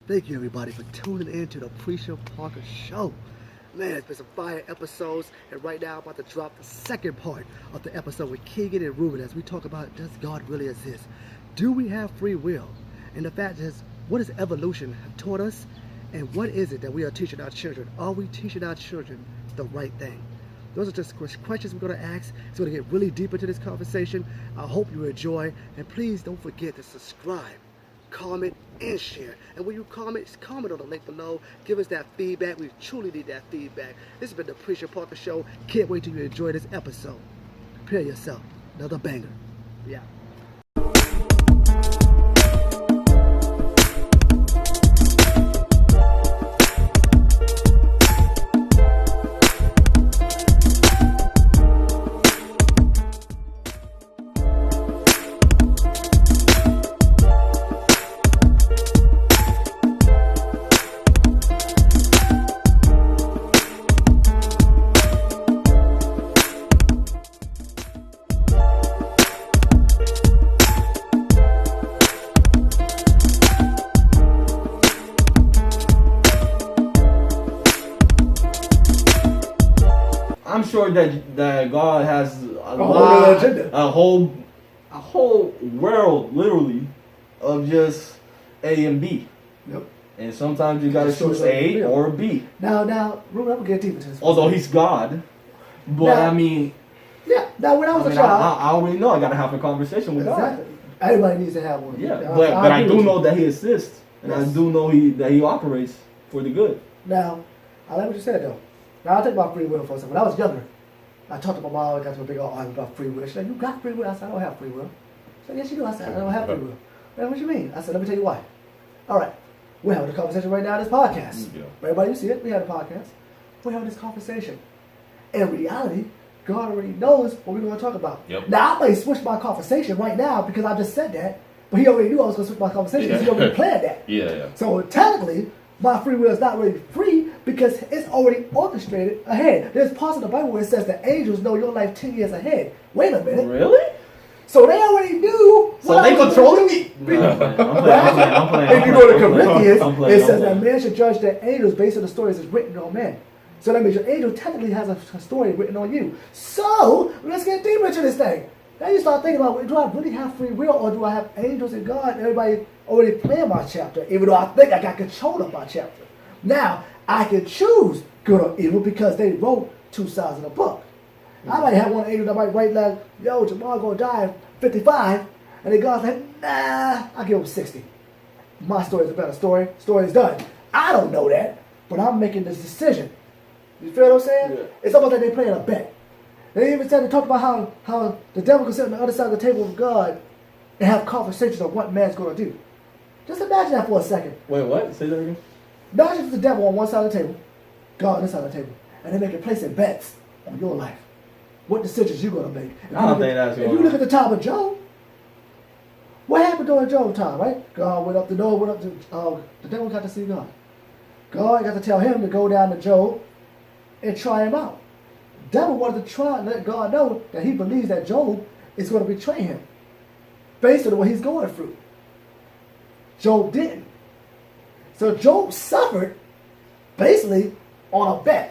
Thank you, everybody, for tuning in to the Preacher Parker Show. Man, it's been some fire episodes, and right now I'm about to drop the second part of the episode with Kegon and Ruben as we talk about, does God really exist? Do we have free will? And the fact is, what does evolution have taught us? And what is it that we are teaching our children? Are we teaching our children the right thing? Those are just questions we're going to ask. It's going to get really deep into this conversation. I hope you enjoy, and please don't forget to subscribe, comment, and share. And when you comment on the link below. Give us that feedback. We truly need that feedback. This has been the Preacher Parker Show. Can't wait till you enjoy this episode. Prepare yourself. Another banger. Yeah. I'm sure that God has a whole world, literally, of just A and B. Yep. And sometimes you gotta choose A or B. Now, Ruben, I'm gonna get deep into this. Although He's God, but now, I mean, yeah. Now, when I was a child, I already know I gotta have a conversation with exactly. God. Everybody needs to have one. Yeah, but I do know that He exists, and I do know that He operates for the good. Now, I like what you said though. Now, I'll take about free will for a second. When I was younger, I talked to my mom, I got to a big old argument about free will. She said, you got free will? I said, I don't have free will. She said, yes, you do. I said, I don't have free will. Man, what you mean? I said, let me tell you why. All right. We're having a conversation right now in this podcast. Yeah. Everybody, you see it. We have a podcast. We're having this conversation. In reality, God already knows what we're going to talk about. Yep. Now, I may switch my conversation right now because I just said that, but he already knew I was going to switch my conversation because he already planned that. Yeah. So technically, my free will is not really free because it's already orchestrated ahead. There's parts of the Bible where it says the angels know your life 10 years ahead. Wait a minute. Really? So they already knew. So they controlling me? If you go to Corinthians, it says that man should judge the angels based on the stories that's written on men. So that means your angel technically has a story written on you. So let's get deeper into this thing. Now you start thinking about, do I really have free will or do I have angels and God? Everybody already planned my chapter, even though I think I got control of my chapter. Now, I can choose good or evil because they wrote two sides of the book. I might have one angel that might write like, yo, Jamal gonna die at 55, and then God's like, nah, I'll give him 60. My story's a better story. Story's done. I don't know that, but I'm making this decision. You feel what I'm saying? Yeah. It's almost like they're playing a bet. They even said to talk about how the devil can sit on the other side of the table with God and have conversations on what man's going to do. Just imagine that for a second. Wait, what? Say that again? Imagine if the devil on one side of the table, God on this side of the table, and they're making placing bets on your life. What decisions you're going to make. I don't think that's If you look at the time of Job, what happened during Job's time, right? God went up to Noah, went up to, the devil got to see God. God got to tell him to go down to Job and try him out. The devil wanted to try and let God know that he believes that Job is going to betray him based on what he's going through. Job didn't. So Job suffered basically on a bet.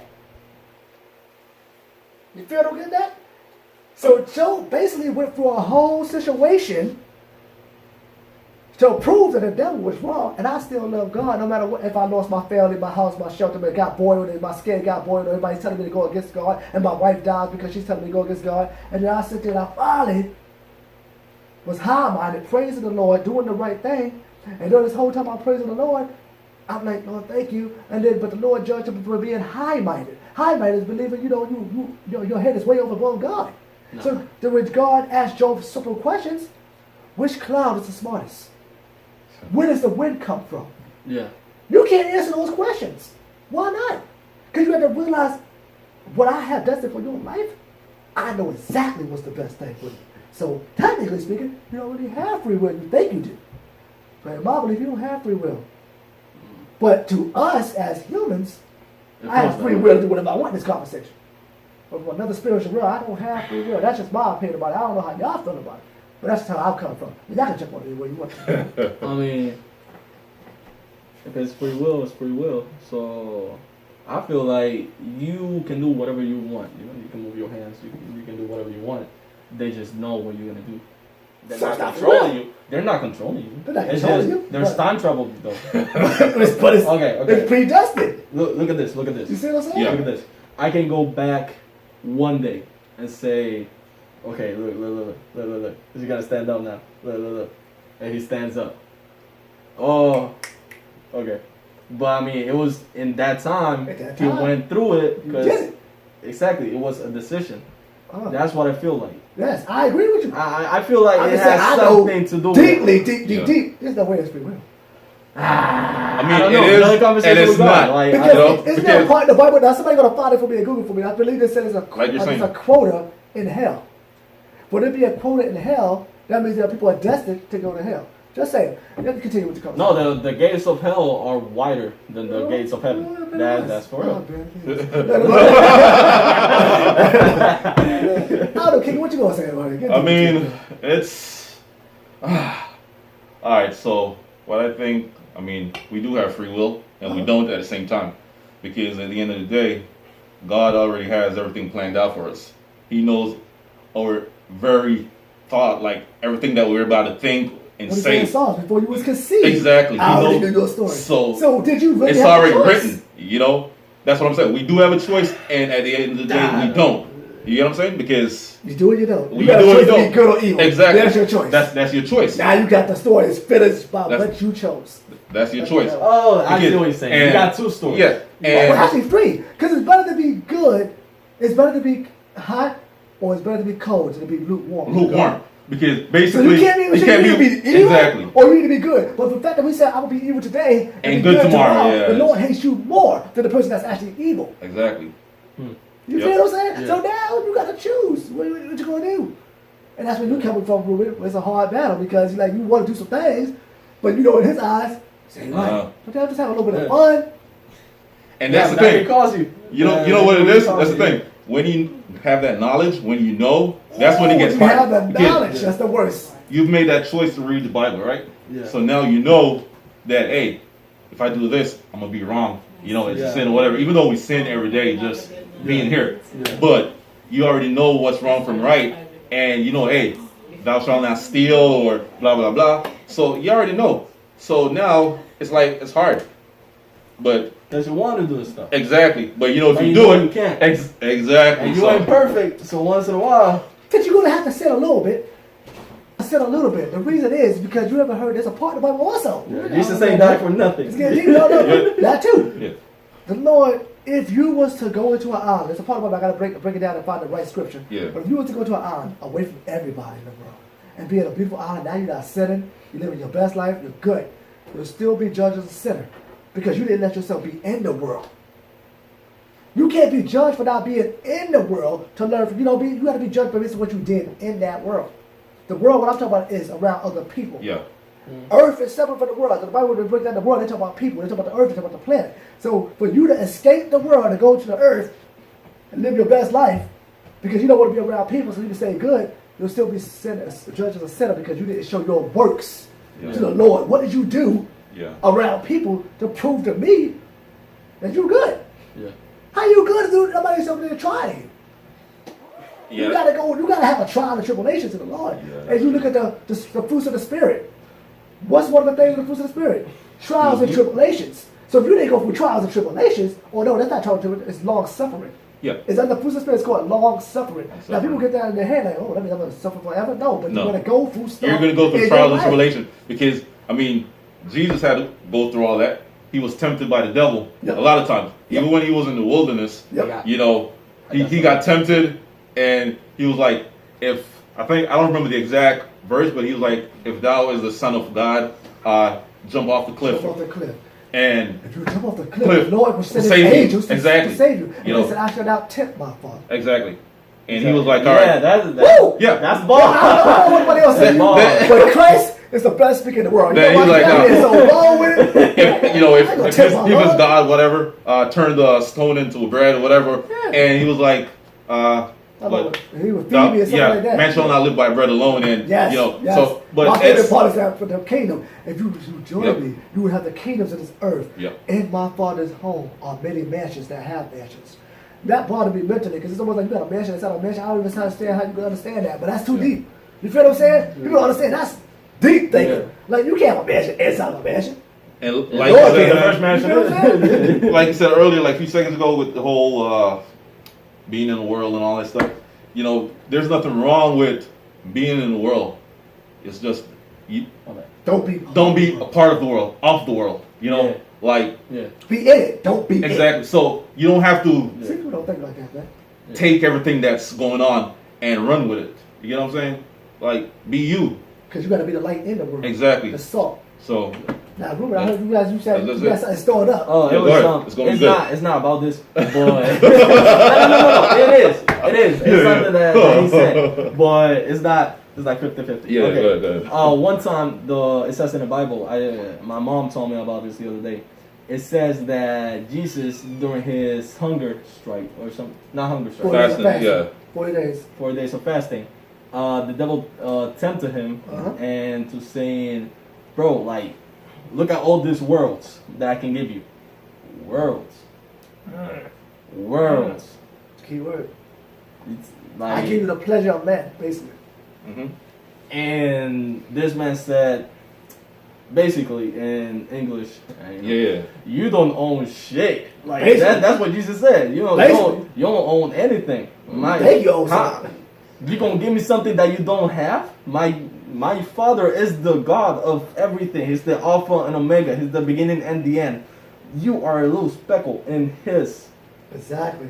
You feel what I'm getting at? So Job basically went through a whole situation to prove that the devil was wrong, and I still love God no matter what. If I lost my family, my house, my shelter, but it got boiled, and my skin got boiled, everybody's telling me to go against God, and my wife dies because she's telling me to go against God, and then I sit there and I finally was high-minded, praising the Lord, doing the right thing, and during this whole time I'm praising the Lord, I'm like, Lord, thank you, and then but the Lord judged him for being high-minded. High-minded is believing, your head is way above God. No. So when God asked Job simple questions, which cloud is the smartest? Where does the wind come from? Yeah. You can't answer those questions. Why not? Because you have to realize what I have destined for your life, I know exactly what's the best thing for you. So technically speaking, you don't really have free will. You think you do. But in my belief, you don't have free will. But to us as humans, I have free will to do whatever I want in this conversation. But from another spiritual realm, I don't have free will. That's just my opinion about it. I don't know how y'all feel about it. But that's just how I've come from. And y'all can jump on it anywhere you want to. I mean, If it's free will, it's free will. So I feel like you can do whatever you want. You know, you can move your hands. You can do whatever you want. They just know what you're gonna do. They're So not it's not controlling you. They're not controlling you. They're not It's controlling just, you, There's but- time travel though. but it's, Okay. it's predestined. Look at this. You see what I'm saying? Yeah. Look at this. I can go back one day and say, okay, look. You gotta stand up now. Look. And he stands up. Oh, okay. But I mean, it was in that time, At that he time, went through it You because did it. exactly it was a decision. Uh, That's what I feel like. yes, I agree with you. I feel like I'm it just saying, has I know something to do with deeply, Yeah. deep. There's no way it's free will. I I mean, don't it know. is, Another conversation and it's with God. not. Like, Because you know, isn't there a because- part in the Bible? Now somebody gonna find it for me and Google for me. I believe it says there's Like you're saying. a quota in hell. For there to be a quota in hell, that means that people are destined to go to hell. Just saying. Let me continue with the conversation. no, the gates of hell are wider than the gates of heaven. That's for real. I don't know, King, what you gonna say about it? I mean, it's all right. So what I think, I mean, we do have free will, and we don't at the same time, because at the end of the day, God already has everything planned out for us. He knows our very thought, like everything that we're about to think and What he said in say. Psalms before you was conceived. Exactly. I already knows- knew your story. So did you really it's have already a choice? written. You know, that's what I'm saying. We do have a choice, and at the end of the day, we don't. You get what I'm saying? Because You do it, you don't. you You got do a it, choice you to be don't. good or evil. Exactly. That's your choice. That's your choice. Now you got the story. It's finished by That's- what you chose. That's your choice. Oh, I see Because- what you're saying. You and- got two stories. Yeah, Well, and actually three. Because it's better to be good. It's better to be hot, or it's better to be cold than to be lukewarm. lukewarm. Because So basically, you can't be evil, exactly. or you need to be good. But the fact that we said I will be evil today And be good tomorrow, yeah. the Lord hates you more than the person that's actually evil. Exactly. You Yep. feel what I'm saying? Yeah. So now you got to choose. What you gonna do? And that's when you coming from, Ruben. It's a hard battle because you want to do some things, but you know in his eyes, it ain't right. Uh-huh. But they'll just have a little bit Yeah. of fun. And that's Yeah, the that thing. can cause you. You know, Yeah, you know what it that is. can That's the cause you. thing. When you have that knowledge, when you know, that's when it gets you hard. have the Because knowledge. That's the worst. You've made that choice to read the Bible, right? Yeah. So now you know that, hey, if I do this, I'm gonna be wrong. You know, it's Yeah. sin or whatever. Even though we sin every day, just being here, Yeah. but you already know what's wrong from right, and you know, hey, thou shalt not steal or blah blah blah. So you already know. So now it's like it's hard, but Because you want to do this stuff. exactly. But you know, if But you you do know it, you can't. exactly. And you so, ain't perfect, so once in a while. But you're gonna have to sin a little bit. Sin a little bit. The reason is because you ever heard there's a part of the Bible also. Jesus ain't died for nothing. It's getting deep. No, that too. Yeah. The Lord, if you was to go into an island, there's a part of the Bible I gotta break it down and find the right scripture. Yeah. But if you was to go to an island away from everybody in the world and be in a beautiful island, now you're not sinning, you're living your best life, you're good. You'll still be judged as a sinner because you didn't let yourself be in the world. You can't be judged for not being in the world to learn from, you got to be judged based on what you did in that world. The world, what I'm talking about, is around other people. Yeah. Earth is separate from the world. The Bible, when they break down the world, they talk about people, they talk about the earth, they talk about the planet. So for you to escape the world and go to the earth and live your best life, because you don't want to be around people so you can stay good, you'll still be judged as a sinner because you didn't show your works to the Lord. What did you do Yeah. around people to prove to me that you're good? Yeah. How you good if nobody's over there trying? Yeah. You gotta go. You gotta have a trial and tribulation to the Lord. Yeah. As you look at the fruits of the Spirit, what's one of the things in the fruits of the Spirit? Trials and tribulations. So if you didn't go through trials and tribulations, or no, that's not trials and tribulations. It's long suffering. Yeah. It's under the fruits of the Spirit. It's called long suffering. Now Suffering. people get that in their head like, oh, that means I'm gonna suffer forever. No, but No. you're gonna go through stuff. You're going to go in through your trials and life. tribulation because, I mean, Jesus had to go through all that. He was tempted by the devil Yep. a lot of times. Yep. Even when he was in the wilderness, Yep. you know, he got tempted and he was like, I don't remember the exact verse, but he was like, if thou is the son of God, jump off the cliff. Jump off the cliff. And If you jump off the cliff, Cliff the Lord will send will his save you. angels to Exactly. save you. And You he know. said, I shall not tempt my Father. exactly. And he was like, all Yeah, right. that's Woo! Yeah. That's I ball. don't know what anybody else said, That- but Christ is the best speaker in the world. You Then know he's why? like, He is so wrong with it. if I ain't gonna if tempt my it's Lord. God, whatever, turned the stone into bread or whatever, Yeah. and he was like, But he was feeding me or something like that. man shall not live by bread alone, and Yes, you know. yes. So, but my favorite it's part is that for the kingdom. If you join Yep. me, you will have the kingdoms of this earth. Yep. In my Father's home are many mansions that have mansions. That bothered me mentally because it's almost like you got a mansion inside a mansion. I don't even understand how you can understand that, but that's too deep. You feel what I'm saying? People don't understand that's deep thinking. Yeah. Like you can't have a mansion inside a mansion. and Lord, like the you first said, mansion You feel what I'm saying? like you said earlier, like a few seconds ago, with the whole being in the world and all that stuff. You know, there's nothing wrong with being in the world. It's just you Don't be a part of the world, of the world. You know, Yeah. like Yeah. be in it. Don't be exactly. So you don't have to in. See, people don't think like that, man. take everything that's going on and run with it. You get what I'm saying? Like, be you. Because you got to be the light in the world. Exactly. The salt. So Now, Ruben, I heard you said That's you got it. something stored up. Oh, Yeah, it go was ahead. It's gonna be good. It's not about this, but no. It is. It's something that he said, but it's not 50-50. yeah, Okay. go ahead. One time, it says in the Bible. My mom told me about this the other day. It says that Jesus, during his hunger strike or something, not hunger strike, 40 days of Fasting, fasting. yeah. 40 days. 4 days of fasting, the devil tempted him Uh-huh. and to saying, bro, like, look at all these worlds that I can give you. Worlds. Worlds. Key word. It's I like, give you the pleasure of man, basically. Mm-hmm. and this man said, basically in English, Yeah. you don't own shit. Like Basically. that's what Jesus said. You Basically. you don't own anything. Think you own something. You gonna give me something that you don't have? My Father is the God of everything. He's the Alpha and Omega. He's the beginning and the end. You are a little speckle in His. Exactly.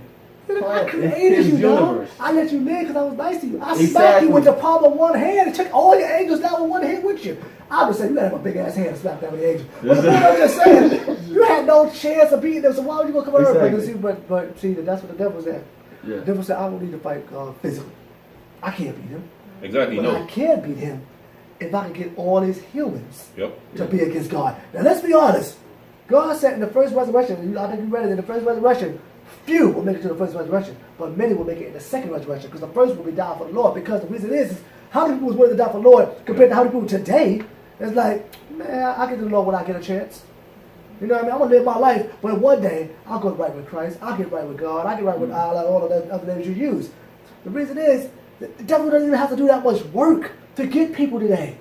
Right. I created His you, dog. universe. I let you live because I was nice to you. I smacked Exactly. you with the palm of one hand and took all your angels down with one hand with you. I would say you gotta have a big ass hand to slap down with the angels. But the point I'm just saying, you had no chance of beating them, so why would you go come on earth? Exactly. But see, that's what the devil's at. Yeah. The devil said, I don't need to fight physically. I can't beat him. Exactly. But No. I can beat him if I can get all these humans Yep. to be against God. Now let's be honest. God said in the first resurrection, I think you read it in the first resurrection, few will make it to the first resurrection, but many will make it in the second resurrection because the first will be died for the Lord. Because the reason is how many people was willing to die for the Lord compared to how many people today? It's like, man, I get to the Lord when I get a chance. You know what I mean? I'm going to live my life, but one day I'll go right with Christ. I'll get right with God. I'll get right with Allah, all of the other names you use. The reason is the devil doesn't even have to do that much work to get people today.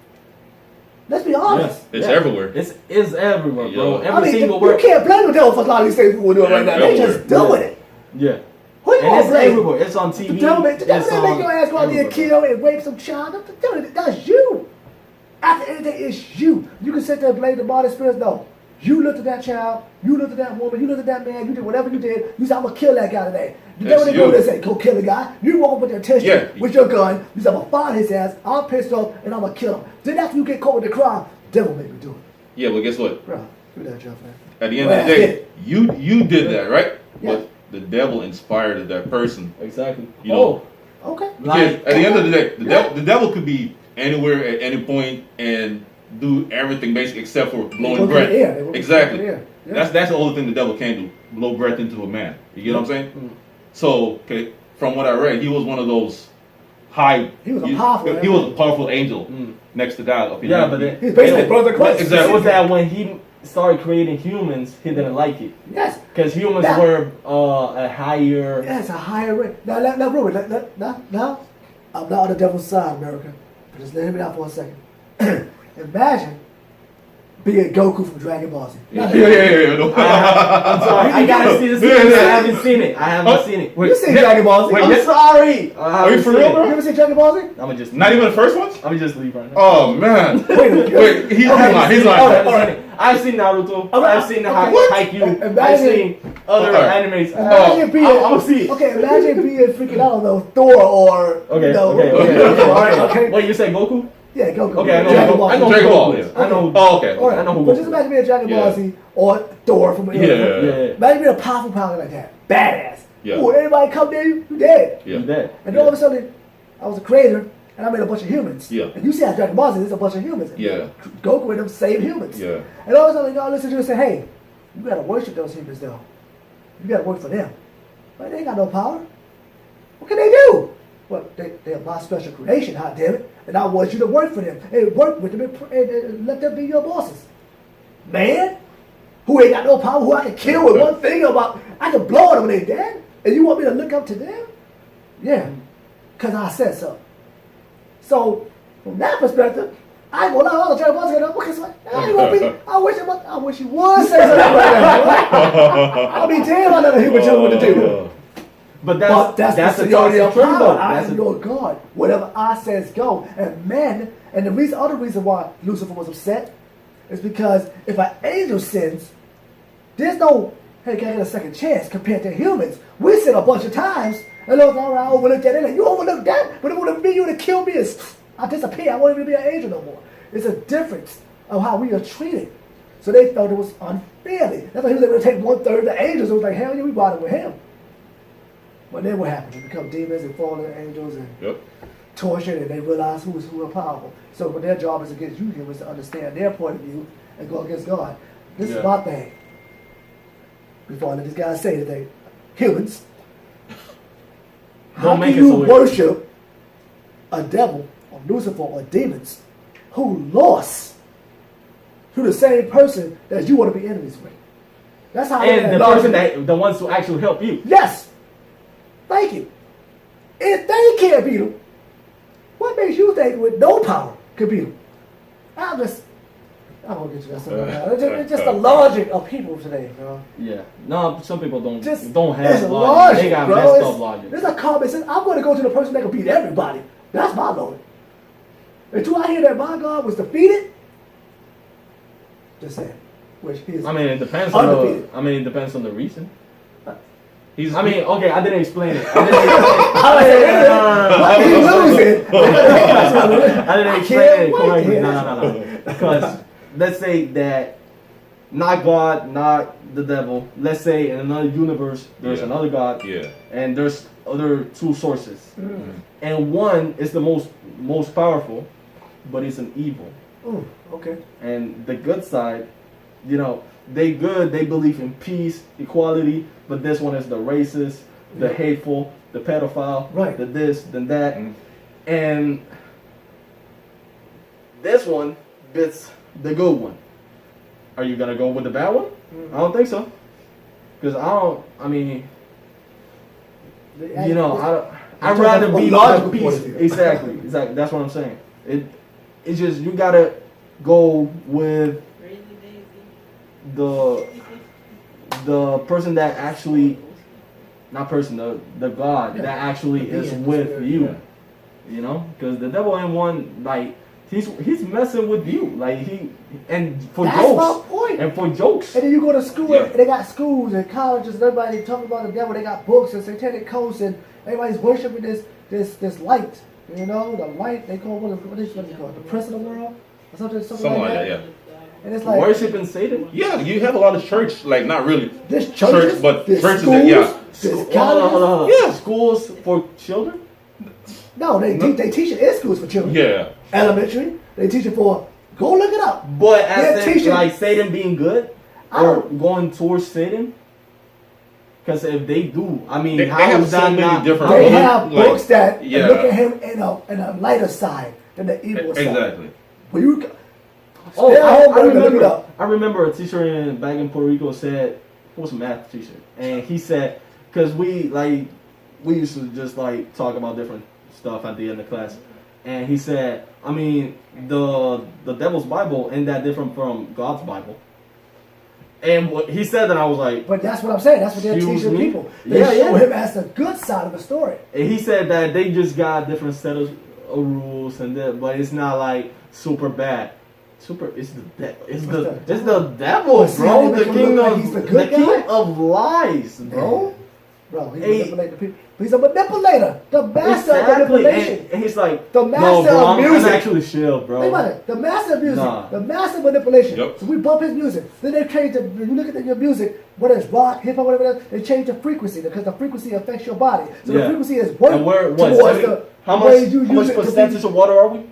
Let's be honest. It's everywhere. It's everywhere, bro. Yeah. Every single you word. can't blame the devil for a lot of these things people doing right now. They just doing it. Yeah. Who you And gonna it's blame? everywhere. It's on TV. The devil make it's make your ass go out there and everywhere. kill and rape some child. The devil, that's you. At the end of the day, it's you. You can sit there and blame the body spirits. No. You looked at that child, you looked at that woman, you looked at that man, you did whatever you did, you said, I'm gonna kill that guy today. The devil didn't go there and say, go kill the guy. You walk up with your tension Yeah. with your gun, you said, I'm gonna find his ass, I'm pissed off, and I'm gonna kill him. Then after you get caught with the crime, the devil made me do it. Yeah, but guess what? Bro, do that, Jeff, man. At the end Well, of the that's day, you did that, right? Yeah. But the devil inspired that person. Exactly. You know, Okay. because at the end of the day, Yeah. the devil could be anywhere at any point and do everything basically except for They blowing go breath. through the air. They go Exactly. through the air. Yeah. That's the only thing the devil can do: blow breath into a man. You get what I'm saying? Mm. So, okay, from what I read, he was one of those high. He was a powerful He was a powerful angel Mm. next to God. Up in Yeah, heaven. but then, He's basically brother Christ. Exactly. it was that when he started creating humans, he didn't like it Yes. because humans Yeah. were a higher. Yeah, it's a higher rate. Now, Ruben, now, I'm not on the devil's side, America. Just let me out for a second. Imagine being Goku from Dragon Ball Z. Yeah, Now, no. I'm sorry, I gotta see this. Movie. I haven't seen it. I haven't seen it. Wait, You seen yeah, Dragon Ball Z? wait, I'm yeah. sorry. Are you for real, You bro? ever seen Dragon Ball Z? I'm just Not even the first ones? I'm just leave right now. Oh man! Wait a minute. Wait, he's Okay, lying. He's Oh, lying. alright. I've seen Naruto. Alright, I've seen the okay. Haikyuu. I've Imagine- seen other Alright. animes. Imagine being, I'm gonna see it. Okay, imagine being freaking, I don't know, Thor or, Okay, you know, okay. Alright, okay. Wait, you said Goku? Yeah, Goku. Okay, I know. Dragon Ball I know Z. Dragon who Ball, Goku is. yeah. I know. Oh, okay. Alright, I know who but Goku just is. imagine being Dragon Ball Yeah. Z or Thor from Yeah. Imagine being a powerful power like that. Badass. Yeah. Ooh, everybody come near you, you dead. Yeah. You dead. And then all of a sudden, I was a creator, and I made a bunch of humans. Yeah. And you see how Dragon Ball Z is a bunch of humans. Yeah. Goku and them same humans. Yeah. And all of a sudden, y'all listen to you and say, hey, you gotta worship those humans though. You gotta work for them. But they ain't got no power. What can they do? Well, they're my special creation, hot damn it. And I want you to work for them. And work with them and let them be your bosses. Man, who ain't got no power, who I can kill with one finger about, I can blow them when they dead. And you want me to look up to them? Yeah, because I said so. So, from that perspective, I ain't gonna lie, all the time I was gonna, okay, so I ain't gonna be, I wish he would say something like that. I'll be damned I never hear what you want to do. But that's the theory of power. I am your God. Whatever I says go. And men, and the other reason why Lucifer was upset is because if an angel sins, there's no, hey, can I get a second chance compared to humans? We sin a bunch of times, and look, all right, I overlooked that. And you overlooked that, but it would have been you to kill me. I disappear. I won't even be an angel no more. It's a difference of how we are treated. So they thought it was unfairly. That's why he was able to take 1/3 of the angels. It was like, hell yeah, we bothered with him. But then what happened? They become demons and fallen angels and tortured, and they realize who are powerful. So what their job is against you humans to understand their point of view and go against God. This is my thing. Before I let this guy say anything, humans, how can you worship a devil or Lucifer or demons who lost to the same person that you want to be enemies with? That's how. And the person the ones who actually help you. Yes. Thank you. If they can't beat him, what makes you think with no power could beat him? I don't get you that. It's just the logic of people today, bro. Yeah. No, some people don't have logic. They got messed up logic. There's a common sense. I'm going to go to the person that can beat everybody. That's my Lord. Until I hear that my God was defeated, just saying. Which he is. It depends on the reason. I didn't explain it. I didn't explain it correctly. No. Because let's say that not God, not the devil. Let's say in another universe there's another God. Yeah. And there's other two sources. And one is the most powerful, but it's an evil. Okay. And the good side, they believe in peace, equality, but this one is the racist, the hateful, the pedophile, the this, then that. And this one bits the good one. Are you gonna go with the bad one? I don't think so. Because I'd rather be at peace. Exactly. That's what I'm saying. It's just, you gotta go with the person that actually, the God that actually is with you. Because the devil ain't one, like, he's messing with you, like for jokes. And then you go to school, and they got schools and colleges, and everybody talking about the devil. They got books and satanic cults, and everybody's worshiping this light. The light they call what is it called? The prince of the world, or something like that. Yeah. And it's like worshiping Satan. Yeah, you have a lot of church, like not really this church, but this churches. Schools, hold on. Yeah, schools for children. No, they teach it in schools for children. Yeah. Elementary, they teach it for. Go look it up. But like Satan being good or going towards Satan. Because if they do, they have so many different. They have books that look at him in a lighter side than the evil side. Exactly. When you. I remember a teacher back in Puerto Rico said, he was a math teacher, and he said, because we used to just like talk about different stuff at the end of class, and he said, the devil's Bible ain't that different from God's Bible. And what he said that, I was like, but that's what I'm saying. That's what they're teaching people. They show him as the good side of the story. And he said that they just got different set of rules but it's not like super bad. It's the devil, bro. The king of lies, bro. Bro, he's manipulating the people. He's a manipulator. The master of manipulation. And he's like, the master of music. I'm actually chill, bro. Think about it. The master of music. The master of manipulation. Yep. So we bump his music. Then they change when you look at your music, whether it's rock, hip hop, whatever it is, they change the frequency because the frequency affects your body. So the frequency is working towards how much percentage of water are we?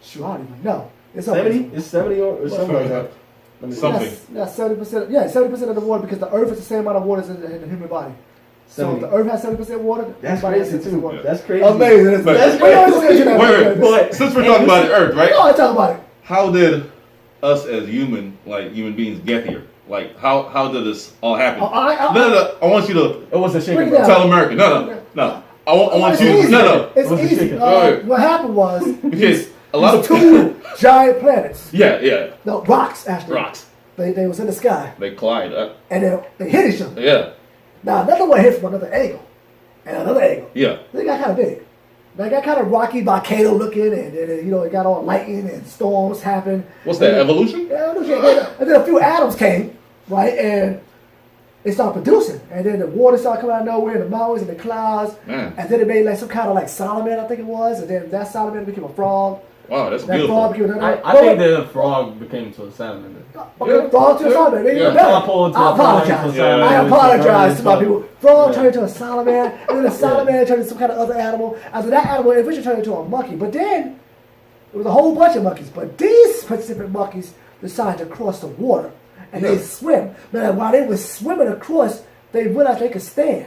Sure, I don't even know. It's 70? It's 70 or something like that. Something. That's 70%. Yeah, 70% of the water because the earth is the same amount of water as in the human body. So if the Earth has 70% water, That's everybody has crazy 70% too. water. That's crazy. Amazing. That's Wait, crazy. wait. Since we're talking about the Earth, right? No, I talk about it. How did us as human beings get here? Like, how did this all happen? No. I want you to It was a shaking. Break it down. tell America. No. I want It's you. easy. No. It's It was a easy. chicken. What happened was Because a lot of two giant planets. Yeah. No, rocks actually. Rocks. They was in the sky They collide. and they hit each other. Yeah. Now another one hit from another angle, and another angle. Yeah. They got kind of big. They got kind of rocky, volcano looking, and it got all lightning and storms happen. What's that? Evolution? Yeah, and then a few atoms came, right, and they started producing, and then the water started coming out of nowhere, and the mountains and the clouds, Man. and then it made like some kind of like salamander, I think it was, and then that salamander became a frog. Wow, that's That frog beautiful. became another. I think the frog became to a salamander. Frog to a salamander. Maybe even Yeah. better. I apologize. Yeah. I apologize to my Sorry. people. Frog turned into a salamander, and then the salamander turned into some kind of other animal. After that animal, eventually turned into a monkey. But then, it was a whole bunch of monkeys. But these specific monkeys decided to cross the water, and they swim. Now, while they were swimming across, they realized they could stand.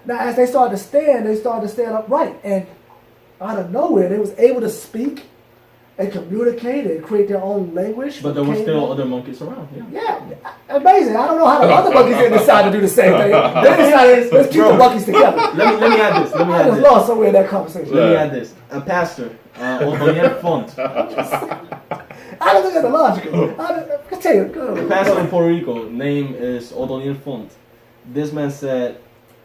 Now, as they started to stand upright, and out of nowhere, they was able to speak and communicate and create their own language. But there were Came still in. other monkeys around. Yeah. Yeah, amazing. I don't know how the other monkeys didn't decide to do the same thing. They decided, let's keep the monkeys together. Let me add this. I just lost somewhere in that conversation. Let me add this. A pastor, O'Donnell Font, I don't think that's logical. I tell you, go a ahead. pastor in Puerto Rico, name is O'Donnell Font. This man said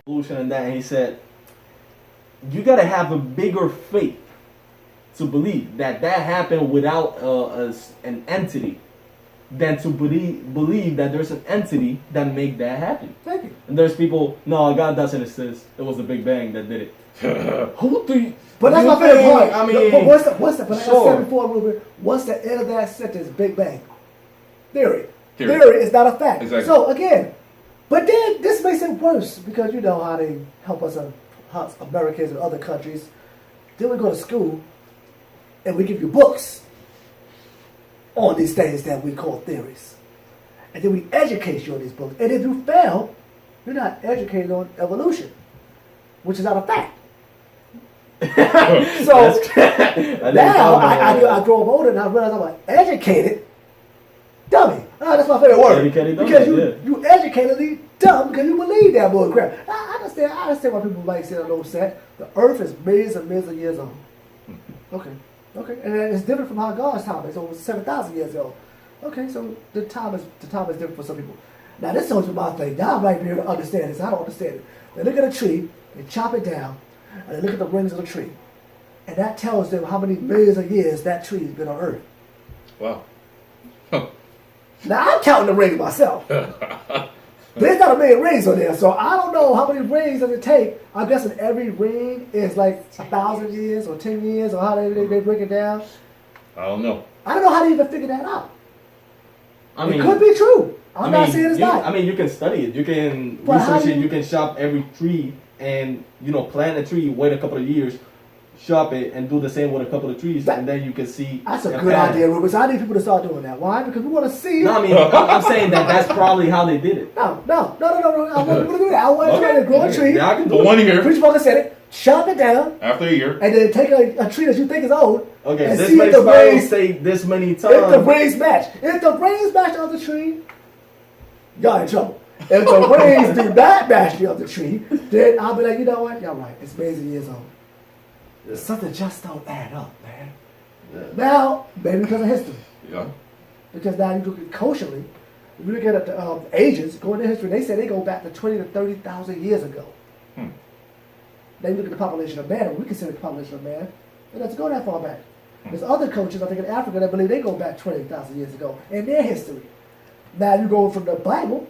evolution and that, and he said you gotta have a bigger faith to believe that happened without an entity than to believe that there's an entity that make that happen. Thank you. And there's people, no, God doesn't exist. It was the Big Bang that did it. Who do you? But that's you my favorite think- part. I mean, but what's the, but like I sure. said before, Ruben, what's the end of that sentence? Big Bang. Theory. Theory. Theory is not a fact. Exactly. So again, but then this makes it worse because you know how they help us, how Americans and other countries. Then we go to school and we give you books on these things that we call theories. And then we educate you on these books. And if you fail, you're not educated on evolution, which is not a fact. So now I grow up older and I realize I'm an educated dummy. That's my favorite word. Educated dummy, Because yeah. you educatedly dumb because you believe that bull crap. I understand why people might say on those set. The earth is millions and millions of years old. Okay. And it's different from how God's time is over 7,000 years old. Okay, so the time is different for some people. Now this tells you my thing. Y'all might be able to understand this. I don't understand it. They look at a tree, they chop it down, and they look at the rings of the tree. And that tells them how many millions of years that tree's been on earth. Wow. Now I'm counting the rings myself. There's not a million rings on there, so I don't know how many rings does it take. I'm guessing every ring is like 1,000 years or 10 years or how they break it down. I don't know. I don't know how they even figure that out. I mean, It could be true. I'm not saying it's not. I mean, you can study it. You can But how research do it. you- You can shop every tree and plant a tree. Wait a couple of years, shop it, and do the same with a couple of trees, and then you can see. That's a good idea, Ruben. So I need people to start doing that. Why? Because we want to see. No, I mean, I'm saying that's probably how they did it. No. I want people to do that. I want you to grow a tree. Yeah, I can do For it. 1 year, Preach Walker said it. Chop it down, after a year, and then take a tree that you think is old. Okay, and this see many if the spirals rings, say this many if the times. rings match. If the rings match the other tree, y'all in trouble. If the rings do not match the other tree, then I'll be like, you know what? Y'all right. It's millions of years old. Something just don't add up, man. Now, maybe because of history. yeah. Because now you look at culturally, if you look at the ages, going to history, they say they go back to 20 to 30,000 years ago. Then you look at the population of man, and we consider the population of man, it doesn't go that far back. There's other cultures, I think in Africa, that believe they go back 20,000 years ago in their history. Now you go from the Bible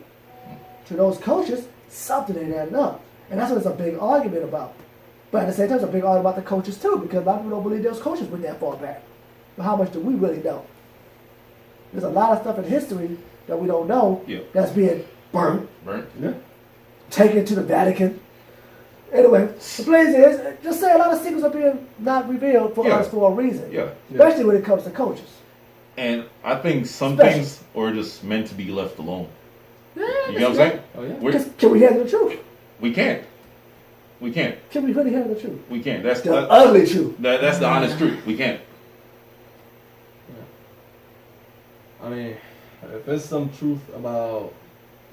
to those cultures, something ain't adding up. And that's what it's a big argument about. But at the same time, it's a big argument about the cultures too, because a lot of people don't believe those cultures went that far back. But how much do we really know? There's a lot of stuff in history that we don't know that's being burnt, Yeah. taken to the Vatican. Anyway, the place is, just say a lot of secrets are being not revealed for us for a reason. Yeah. Especially when it comes to cultures. And I think some Special. things are just meant to be left alone. Yeah, You know what I'm saying? Oh yeah. We're, Can we handle the truth? We can't. We can't. Can we really handle the truth? We can't. That's The ugly truth. that's the honest truth. We can't. I mean, if there's some truth about,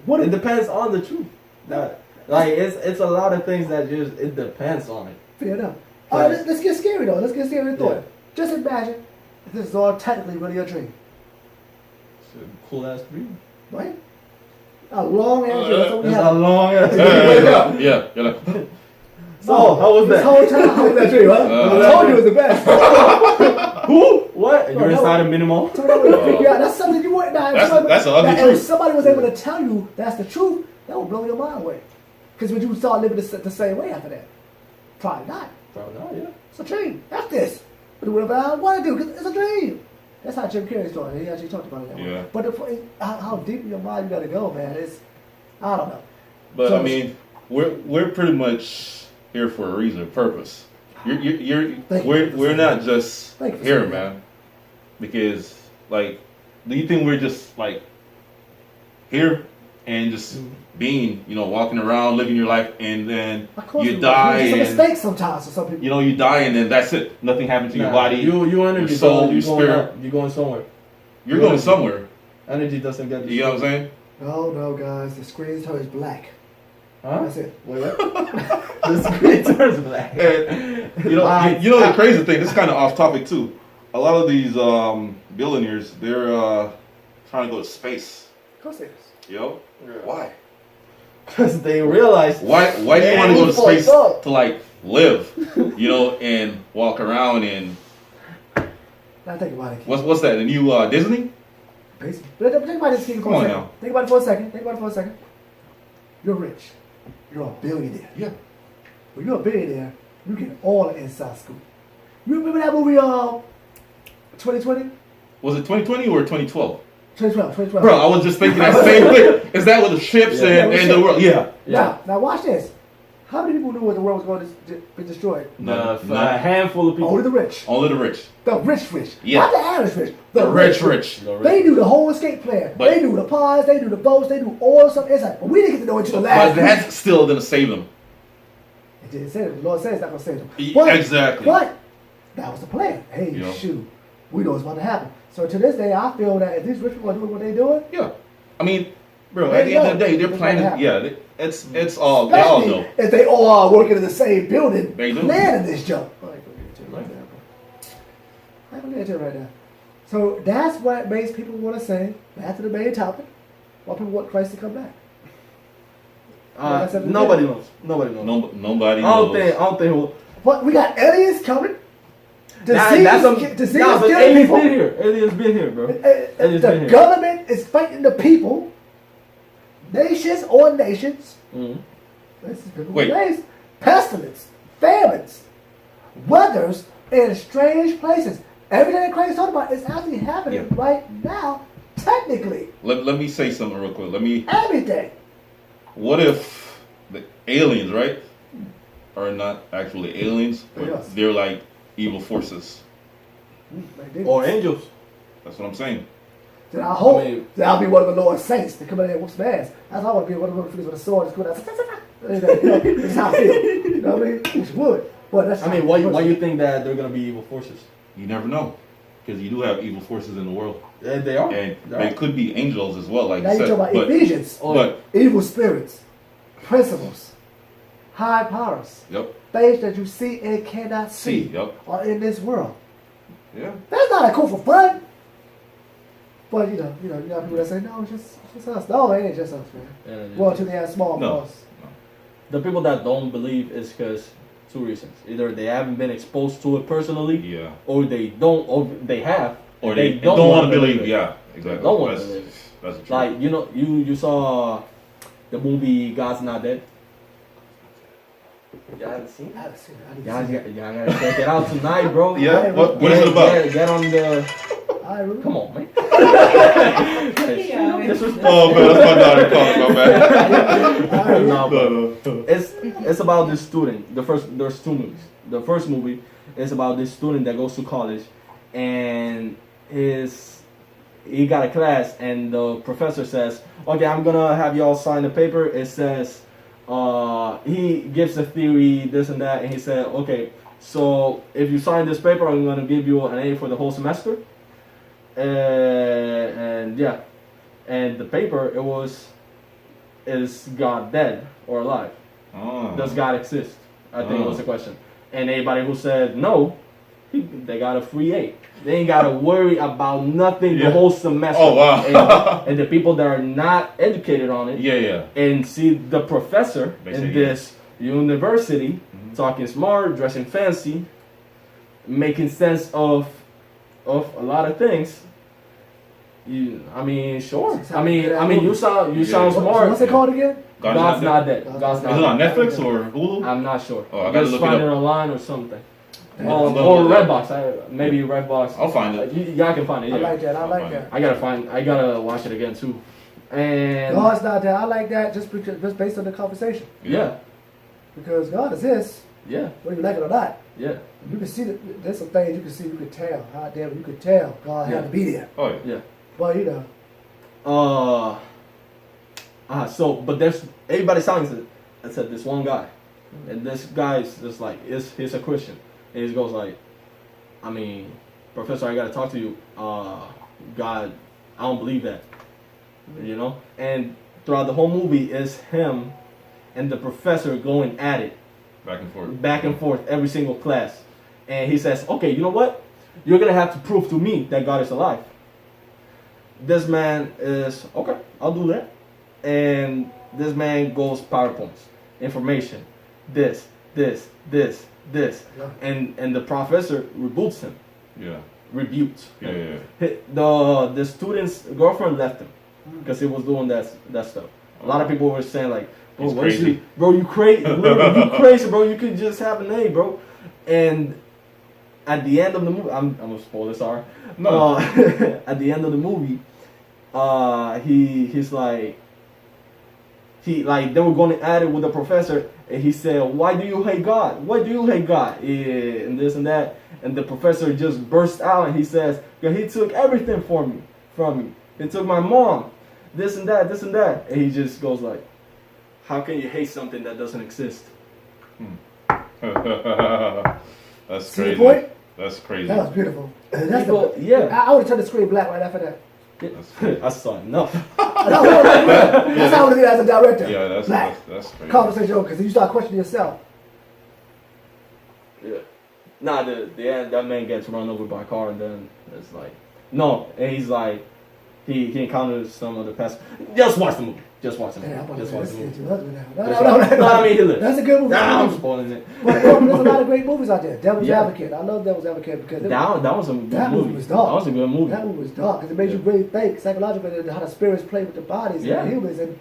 What it if, depends on the truth. That like it's a lot of things that just it depends on it. fair enough. All right, let's get scary though. Let's get scary in thought. Yeah. Just imagine if this is all technically really a dream, It's a cool ass dream. right? A long ass dream. That's what we It's a have. long ass. Yeah. You're like, So how was This that? whole time, how was that dream, huh? I told you it was the best. Who? What? You're No, inside no. a minimal? So that would figure out that's something you wouldn't. That's an ugly If truth. somebody was able to tell you that's the truth, that would blow your mind away. Because would you start living the same way after that? Probably not. Probably not. Yeah. It's a dream. F this. But do whatever I want to do because it's a dream. That's how Jim Carrey started. He actually talked about it that way. Yeah. But how deep in your mind you got to go, man, it's, I don't know. but So- I mean, we're pretty much here for a reason, a purpose. Thank you. We're not just Thank you for here, saying that. man. Because like, do you think we're just like here and just being, walking around, living your life, and then Of course you we die, It's a and mistake sometimes for some people. you die, and then that's it. Nothing happens to your body. Your energy, your soul, brother, your you going spirit. up, you're going somewhere. You're going somewhere. Energy doesn't get. You know what I'm saying? No, guys, the screen turns black. Huh? That's it. Wait, what? The screen turns black. And, Lies. you know the crazy thing. This is kind of off topic too. A lot of these billionaires, they're trying to go to space. Of course it is. Why? Because they realize. Why do you want to go to fucked space up. to like live, and walk around and Now think about it. what's that? The new Disney? Basically. But think about this thing for Come a on second. now. Think about it for a second. You're rich. You're a billionaire. Yeah. When you're a billionaire, you get all the inside scoop. You remember that movie 2020? Was it 2020 or 2012? 2012. Bro, I was just thinking that same thing. Is that with the ships Yeah. and the world? Yeah. Now watch this. How many people knew that the world was going to be destroyed? No, A handful of people. Only the rich. only the rich. The rich. Yeah. Not the average rich. The rich. They knew the whole escape plan. But- they knew the pods, they knew the boats, they knew all stuff inside. But we didn't get to know it until the last But that's still gonna save them. It didn't say it. The Lord said it's not going to save them. Exactly. But that was the plan. Hey, Yeah. shoot. We know what's about to happen. So to this day, I feel that if these rich people are doing what they're doing, Yeah. I mean, bro, There at the you end go. of the day, they're It's planning. gonna Yeah, it's all. They all especially know. if they all are working in the same building, They do. planning this jump. I ain't gonna get into it right now, bro. I ain't gonna get into it right now. So that's what makes people want to say, back to the main topic, why people want Christ to come back. Nobody knows. Nobody knows. Nobody I knows. don't think. Who, But we got aliens coming. but Disease aliens killing people. been here. Aliens been here, bro. Aliens been The here. government is fighting the people. Nations on nations. Mhm. This is biblical Wait. days. Pestilence, famines, weathers in strange places. Everything that Christ talked about is actually happening Yeah. right now, technically. Let me say something real quick. Everything. What if the aliens, right, are not actually aliens, but Yes. they're like evil forces? Like this. Or angels. That's what I'm saying. Then I hope I mean- that I'll be one of the Lord's saints to come in there and whoop some ass. That's how I want to be one of the figures with a sword. That's good. That's how I feel. You know what I mean? Which would. But that's I mean, why you think that they're gonna be evil forces? You never know, because you do have evil forces in the world, They are. and They are. they could be angels as well, like Now you you're said. talking about But, Ephesians. but Evil spirits, principles, high powers, yep, things that you see and cannot see, see yep, are in this world. yeah. That's not a cool for fun. But you got people that say, no, it's just us. No, it ain't just us, man. And Well, to the end, small No. for us. the people that don't believe is because two reasons: either they haven't been exposed to it personally, Yeah. or they don't, or they have, Or they don't want to believe. it. Yeah, exactly. Don't wanna That's- believe it. That's the truth. Like you saw the movie God's Not Dead. Y'all haven't seen it? I haven't seen it. I need to see it. Y'all gotta check it out tonight, bro. yeah. What is it about? Get on the. All right, Ruben. Come on, man. Yeah. Disrespect. Oh man, that's my daughter calling. My bad. No, but No. it's about this student. There's two movies. The first movie is about this student that goes to college, and he got a class, and the professor says, "Okay, I'm gonna have y'all sign a paper. It says he gives a theory, this and that, and he said, okay, so if you sign this paper, I'm going to give you an A for the whole semester. And yeah, and the paper, it was, is God dead or alive? Oh. Does God exist? I think was the question. And anybody who said no, they got a free A. They ain't got to worry about nothing the whole semester. Oh, wow. And the people that are not educated on it, and see the professor in this university talking smart, dressing fancy, making sense of a lot of things. I mean, sure. I mean, you sound smart. What's it called again? God's not dead. God's not Is it on dead. Netflix or Hulu? I'm not sure. Oh, I gotta just look find it it up. online or something. Yeah, or Redbox. Maybe Redbox. I'll find it. Y'all can find it. I Yeah. like that. I like that. I gotta watch it again too. And God's not there. I like that just based on the conversation. yeah, Because God exists, yeah, whether you like it or not. yeah, You can see that there's some things you can see, you can tell. How damn you can tell God had to be there. Oh, yeah. yeah. But you know, So, but there's everybody sounds it. Except this one guy, and this guy is just like he's a Christian, and he goes like, I mean, Professor, I gotta talk to you. God, I don't believe that, you know. And throughout the whole movie is him and the professor going at it, back and forth, every single class. And he says, okay, you know what? You're gonna have to prove to me that God is alive. This man is okay. I'll do that. And this man goes PowerPoints, information, this, and the professor rebukes him. Yeah. Rebuked. Yeah. The student's girlfriend left him because he was doing that stuff. A lot of people were saying like, bro, He's crazy. Bro, you crazy, you crazy, bro. You could just have an A, bro. And at the end of the movie, I'm gonna spoil this, sorry. No. At the end of the movie, he's like. They were going at it with the professor, and he said, "Why do you hate God? Why do you hate God?" And this and that, and the professor just burst out, and he says, "Cause he took everything from me. He took my mom, this and that, and he just goes like, "How can you hate something that doesn't exist?" That's see crazy. the point? That's crazy. That was beautiful. People, yeah, I would have turned the screen black right after that. I saw enough. That's how I would do as a director. Yeah, black. that's crazy. Conversation over, because you start questioning yourself. Yeah. Nah, the end, that man gets run over by a car, and then it's like, no, and he's like, he encounters some of the past. Just watch the movie. Just watch the movie. Yeah, Just watch the movie. No, I mean, he lives. that's a good movie. Nah, I'm spoiling it. But there's a lot of great movies out there. Devil's Yeah. Advocate. I love Devil's Advocate because That was a good that movie. was dark. That was a good movie. That movie was dark because it made you really think psychologically how the spirits play with the bodies Yeah. and the humans. And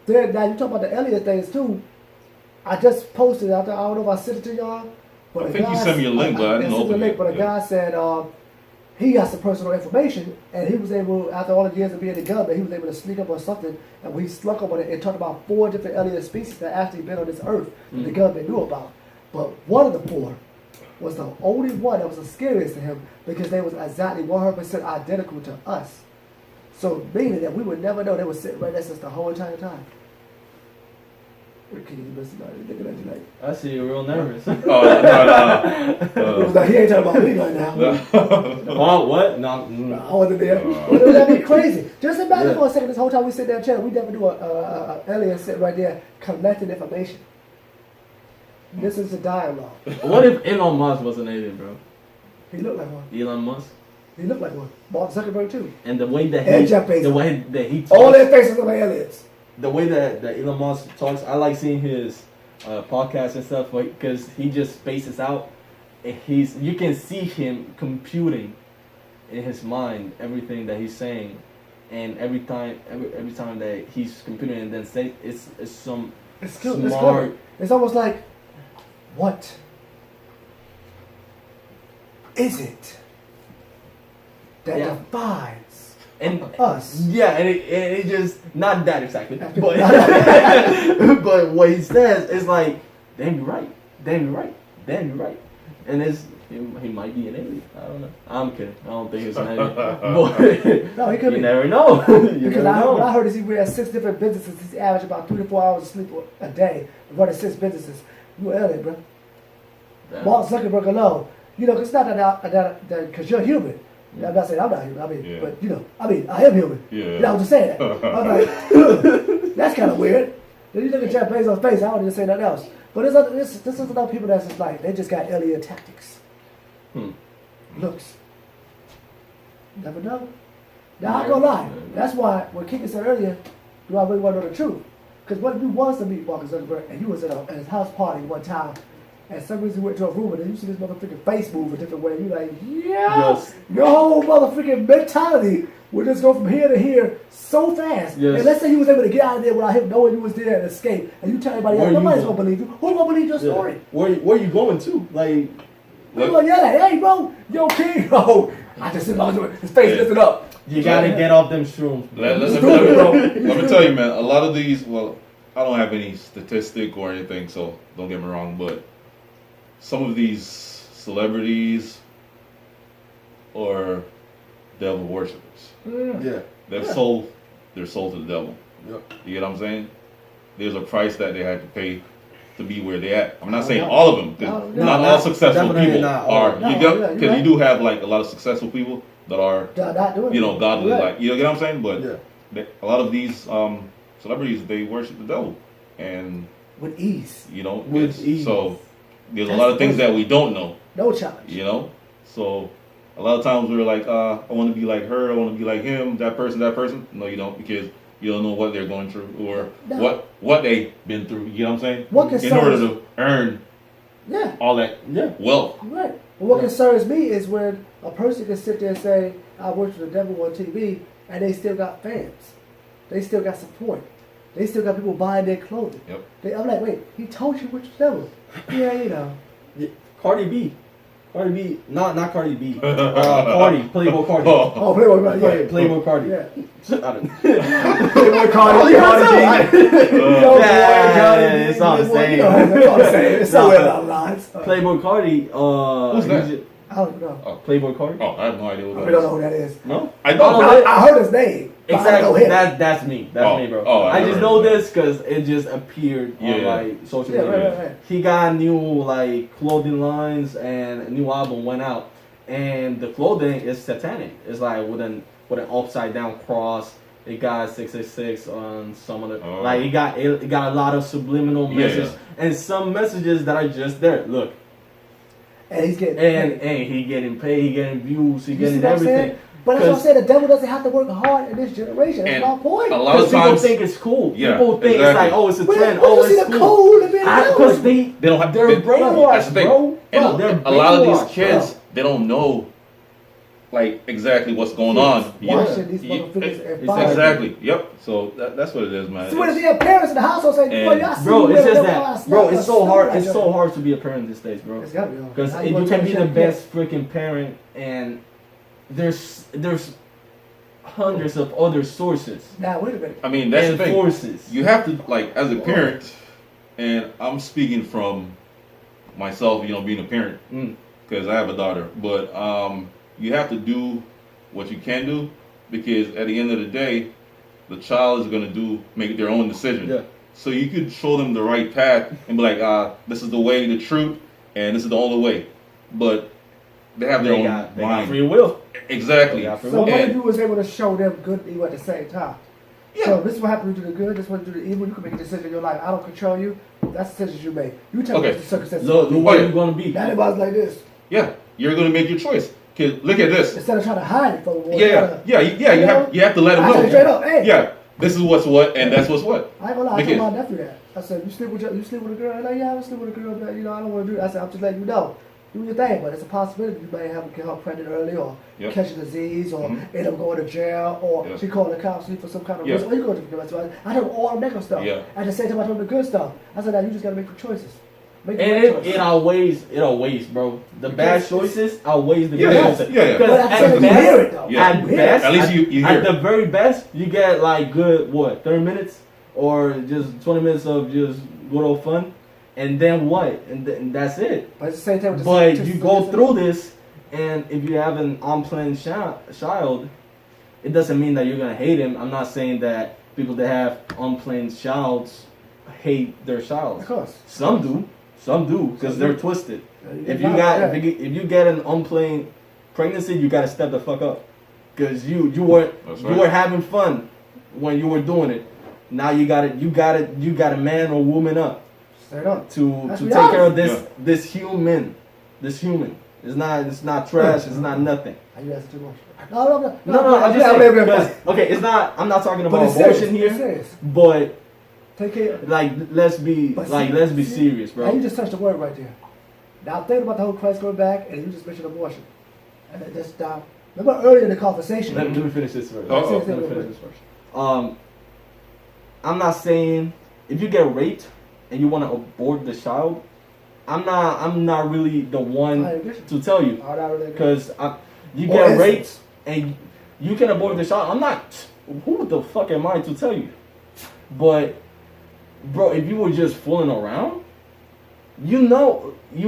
then now you talk about the alien things too. I just posted out there. I don't know if I sent it to y'all. But I a think you guy sent me a link, but I didn't sent open the link, it. But a Yeah. guy said he got some personal information, and he was able, after all the years of being a gunman, he was able to sneak up on something, and we slunk up on it and talked about 4 different alien species that actually been on this earth that the gunman knew about. But one of the 4 was the only one that was the scariest to him because they was exactly 100% identical to us. So meaning that we would never know they were sitting right next to us the whole entire time. What kid you missing out? Looking at you like, I see you're real nervous. he was like, he ain't talking about me right now. Oh, what? No. I wasn't there. Wouldn't that be crazy? Just imagine for a second, this whole time we sit there chatting, we never do a alien sitting right there collecting information. This is a dialogue. What if Elon Musk was an alien, bro? He looked like one. Elon Musk? He looked like one. Mark Zuckerberg too. And the way that And Jeff Bezos. the way that he talks, All their faces are like aliens. the way that Elon Musk talks, I like seeing his podcast and stuff because he just spaces out, and you can see him computing in his mind everything that he's saying, and every time that he's computing and then say it's some It's good. It's smart. good. It's almost like, what is it that Yeah. defines And us? yeah, and it just not that exactly, but but what he says is like, damn, you're right, damn, you're right, damn, you're right, and he might be an alien. I don't know. I'm kidding. I don't think he's an alien. But No, he could you be. never know. You Because never know. what I heard is he has 6 different businesses. He's average about 3 to 4 hours of sleep a day, running 6 businesses. You an alien, bro. Damn. Mark Zuckerberg alone. You know, 'cause it's not that because you're human. I'm not saying I'm not human. I mean, Yeah. but you know, I am human. Yeah. You know, I was just saying that. I'm like, that's kind of weird. Then you look at Jeff Bezos' face. I don't even say nothing else. But this is other people that's just like they just got alien tactics. Looks. Never know. Now I ain't gonna lie. That's why when Kegon said earlier, do I really want to know the truth? Because what if you was to meet Mark Zuckerberg and you was at his house party one time, and some reason you went to a room and then you see this motherfucking face move a different way, you like, yeah, Yes. your whole motherfucking mentality would just go from here to here so fast. Yes. And let's say you was able to get out of there without him knowing you was there and escape, and you tell everybody Where else, you nobody's going? gonna believe you. Who's gonna believe your story? Where you going to? Like, We're gonna yell at, hey bro, yo King, oh, I just his face lifted up. you gotta get off them shrooms. Let me tell you, man. A lot of these, well, I don't have any statistic or anything, so don't get me wrong. But some of these celebrities are devil worshippers. Yeah. They've sold their soul to the devil. Yep. You get what I'm saying? There's a price that they had to pay to be where they at. I'm not saying all of them, because No, not all successful definitely people not all. are. No, You yeah, get you're because right. you do have like a lot of successful people that are, Not doing you know, it. godly. You're right. Like, you get what I'm saying? But Yeah. a lot of these celebrities, they worship the devil, and With ease, you know, With it's- ease. so there's a That's lot of the things that we don't know. no challenge. You know, so a lot of times we're like, I want to be like her, I want to be like him, that person. No, you don't, because you don't know what they're going through or No. what they've been through. You know what I'm saying? What In order concerns- to earn Yeah, all that Yeah. wealth. right. But what concerns me is when a person can sit there and say, I worship the devil on TV, and they still got fans. They still got support. They still got people buying their clothing. Yep. I'm like, wait, he told you which devil. Yeah, you know. Cardi B. Not Cardi B. Cardi. Playboy Cardi. Oh, Playboy, right, yeah. Playboy Cardi. Yeah. I don't Playboy Cardi, Cardi B. Yeah, it's all the same. You know, it's all the same. It's somewhere along the lines. Playboy Cardi. Who's that? I don't know. Playboy Cardi. Oh, I have no idea what I that don't know is. who that is. No. I Oh, don't. I heard his name. but I don't know Exactly. him. That's me. That's me, bro. Oh, I I never just heard know of that. this because it just appeared on Yeah. like social Yeah, media. right. He got new like clothing lines and a new album went out, and the clothing is satanic. It's like with an upside down cross. It got 666 on some of the like it got a lot of subliminal messages and some messages that are just there. Look, And he's getting and he getting paid, he getting views, he You see getting what I'm saying? everything. But that's what I'm saying. The devil doesn't have to work hard in this generation. That's And my point. a lot of Because people times, think it's cool. Yeah, People think it's exactly. like, oh, it's a Where trend. do Oh, you see it's the cool. cool in being a Because devil? they don't have. they're That's the brainwashed, thing. bro. And Bro, they're a lot of brainwashed, these kids, they don't know, like exactly what's going on. Watching these You- motherfuckers and Exactly. Yep. So that's what it is, man. So what if they have parents in the household saying, And- "Boy, y'all see Bro, me it's wearing just them all that, bro. stuff, It's so stuff hard. like It's that." so hard to be a parent these days, bro. It's gotta be hard. Because How you gonna can tell be your the kids? best freaking parent, and there's hundreds of other sources Now wait a minute. I mean, that's and the thing. forces. You have to, like, as a parent, and I'm speaking from myself, you know, being a parent, Mm. because I have a daughter. But you have to do what you can do, because at the end of the day, the child is gonna make their own decision. Yeah. So you could show them the right path and be like, this is the way, the truth, and this is the only way. But they have their They own got mind. free will. Exactly. They got free So will. what if And- you was able to show them good and evil at the same time? Yeah. So this is what happens when you do the good, this is what you do the evil. You can make a decision in your life. I don't control you. That's the decisions you make. You tell me Okay. what the circumstances. Look, are. look where yeah. you're gonna be. Now everybody's like this. Yeah, you're gonna make your choice. 'Cause look at this. Instead of trying to hide it from them. You have to let them I know. tell you straight up, hey. Yeah, this is what's what, and that's what's what. I ain't gonna lie, I told Because- my nephew that. I said, you sleep with a girl? He's like, yeah, I sleep with a girl, but you know, I don't want to do that. I said, I'm just letting you know. Do your thing, but it's a possibility you may have get her pregnant early or Yep. catch a disease or Mhm. end up going to jail or Yeah. she called the cops for some kind of Yeah. risk or you go to the so I told him all the negative stuff. Yeah. At the same time I told him the good stuff. I said, now you just gotta make the choices. Make the And right it choices. outweighs, bro. The bad choices outweighs the good Yeah, choices. yeah. But Because at the same at time, you hear it best, though. Yeah. at You hear best, it. At least you hear at it. the very best, you get like good 30 minutes or just 20 minutes of just good old fun. and then what? And that's it. But at the same time, But you go through this, and if you have an unplanned child, it doesn't mean that you're gonna hate him. I'm not saying that people that have unplanned childs hate their child. Of course. Some do, because they're twisted. If you get an unplanned pregnancy, you gotta step the fuck up, because you were having fun when you were doing it. Now you got a man or woman up to take care of this human. It's not trash. It's not nothing. You asking too much. No. I'm just saying, okay, it's not. I'm not talking about abortion here, but take care. Like let's be serious, bro. And you just touched the word right there. Now think about the whole Christ going back, and you just mentioned abortion, and it just remember earlier in the conversation. Let me finish this first. Let me finish this first. I'm not saying if you get raped and you want to abort the child, I'm not really the one to tell you, because you get raped and you can abort the child. I'm not. Who the fuck am I to tell you? But bro, if you were just fooling around, you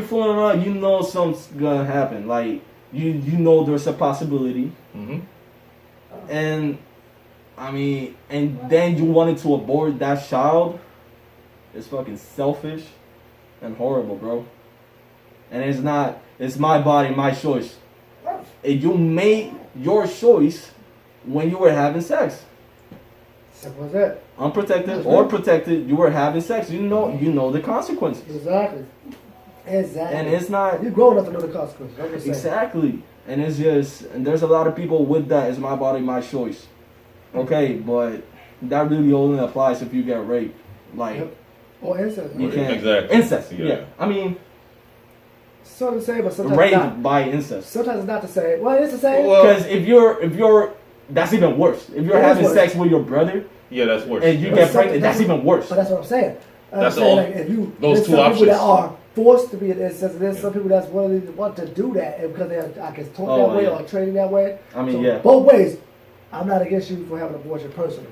fooling around, you know something's gonna happen. Like you know there's a possibility, and I mean, and then you wanted to abort that child. It's fucking selfish and horrible, bro. And it's not. It's my body, my choice. And you made your choice when you were having sex. Simple as that. Unprotected or protected, you were having sex. You know the consequences. Exactly. And it's not. You're grown enough to know the consequences. Exactly. And it's just, and there's a lot of people with that. It's my body, my choice. Okay, but that really only applies if you get raped. Like, or incest. You can't. Exactly. Incest. Yeah. I mean, sort of the same, but sometimes rape not. by incest. Sometimes it's not the same. Well, it's the same. Because if you're, that's even worse. If you're having sex with your brother, yeah, that's worse. And you get pregnant, that's even worse. But that's what I'm saying. That's all. Like, if you, those two some options. people that are forced to be an incest, there's some people that's want to do that, and because they're, I guess, taught that way or trained that way. I mean, so both ways. I'm not against you for having an abortion personally,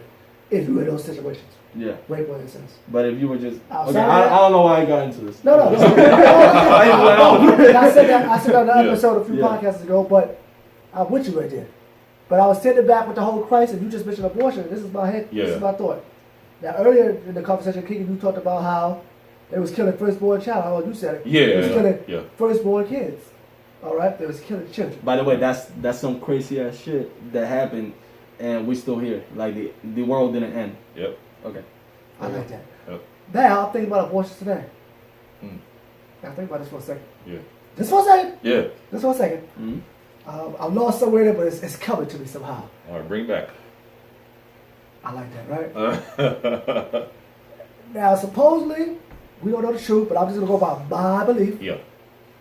if you're in those situations. Yeah. Rape or incest. But if you were just I I don't know why I got into this. No. I said that on the episode a few podcasts ago, but I'm with you right there. But I was sitting back with the whole crisis. You just mentioned abortion. This is my head. Yeah. This is my thought. Now earlier in the conversation, Kegon, you talked about how they was killing firstborn child. How you said it? Yeah. They was killing firstborn kids. All right, they was killing children. By the way, that's some crazy ass shit that happened, and we still here. Like the world didn't end. Yep. Okay. I like that. Yep. Now I'm thinking about abortions today. Now think about this for a second. Yeah. Just for a second. Yeah. Just for a second. I'm lost somewhere there, but it's coming to me somehow. All right, bring it back. I like that, right? Now, supposedly, we don't know the truth, but I'm just going to go by my belief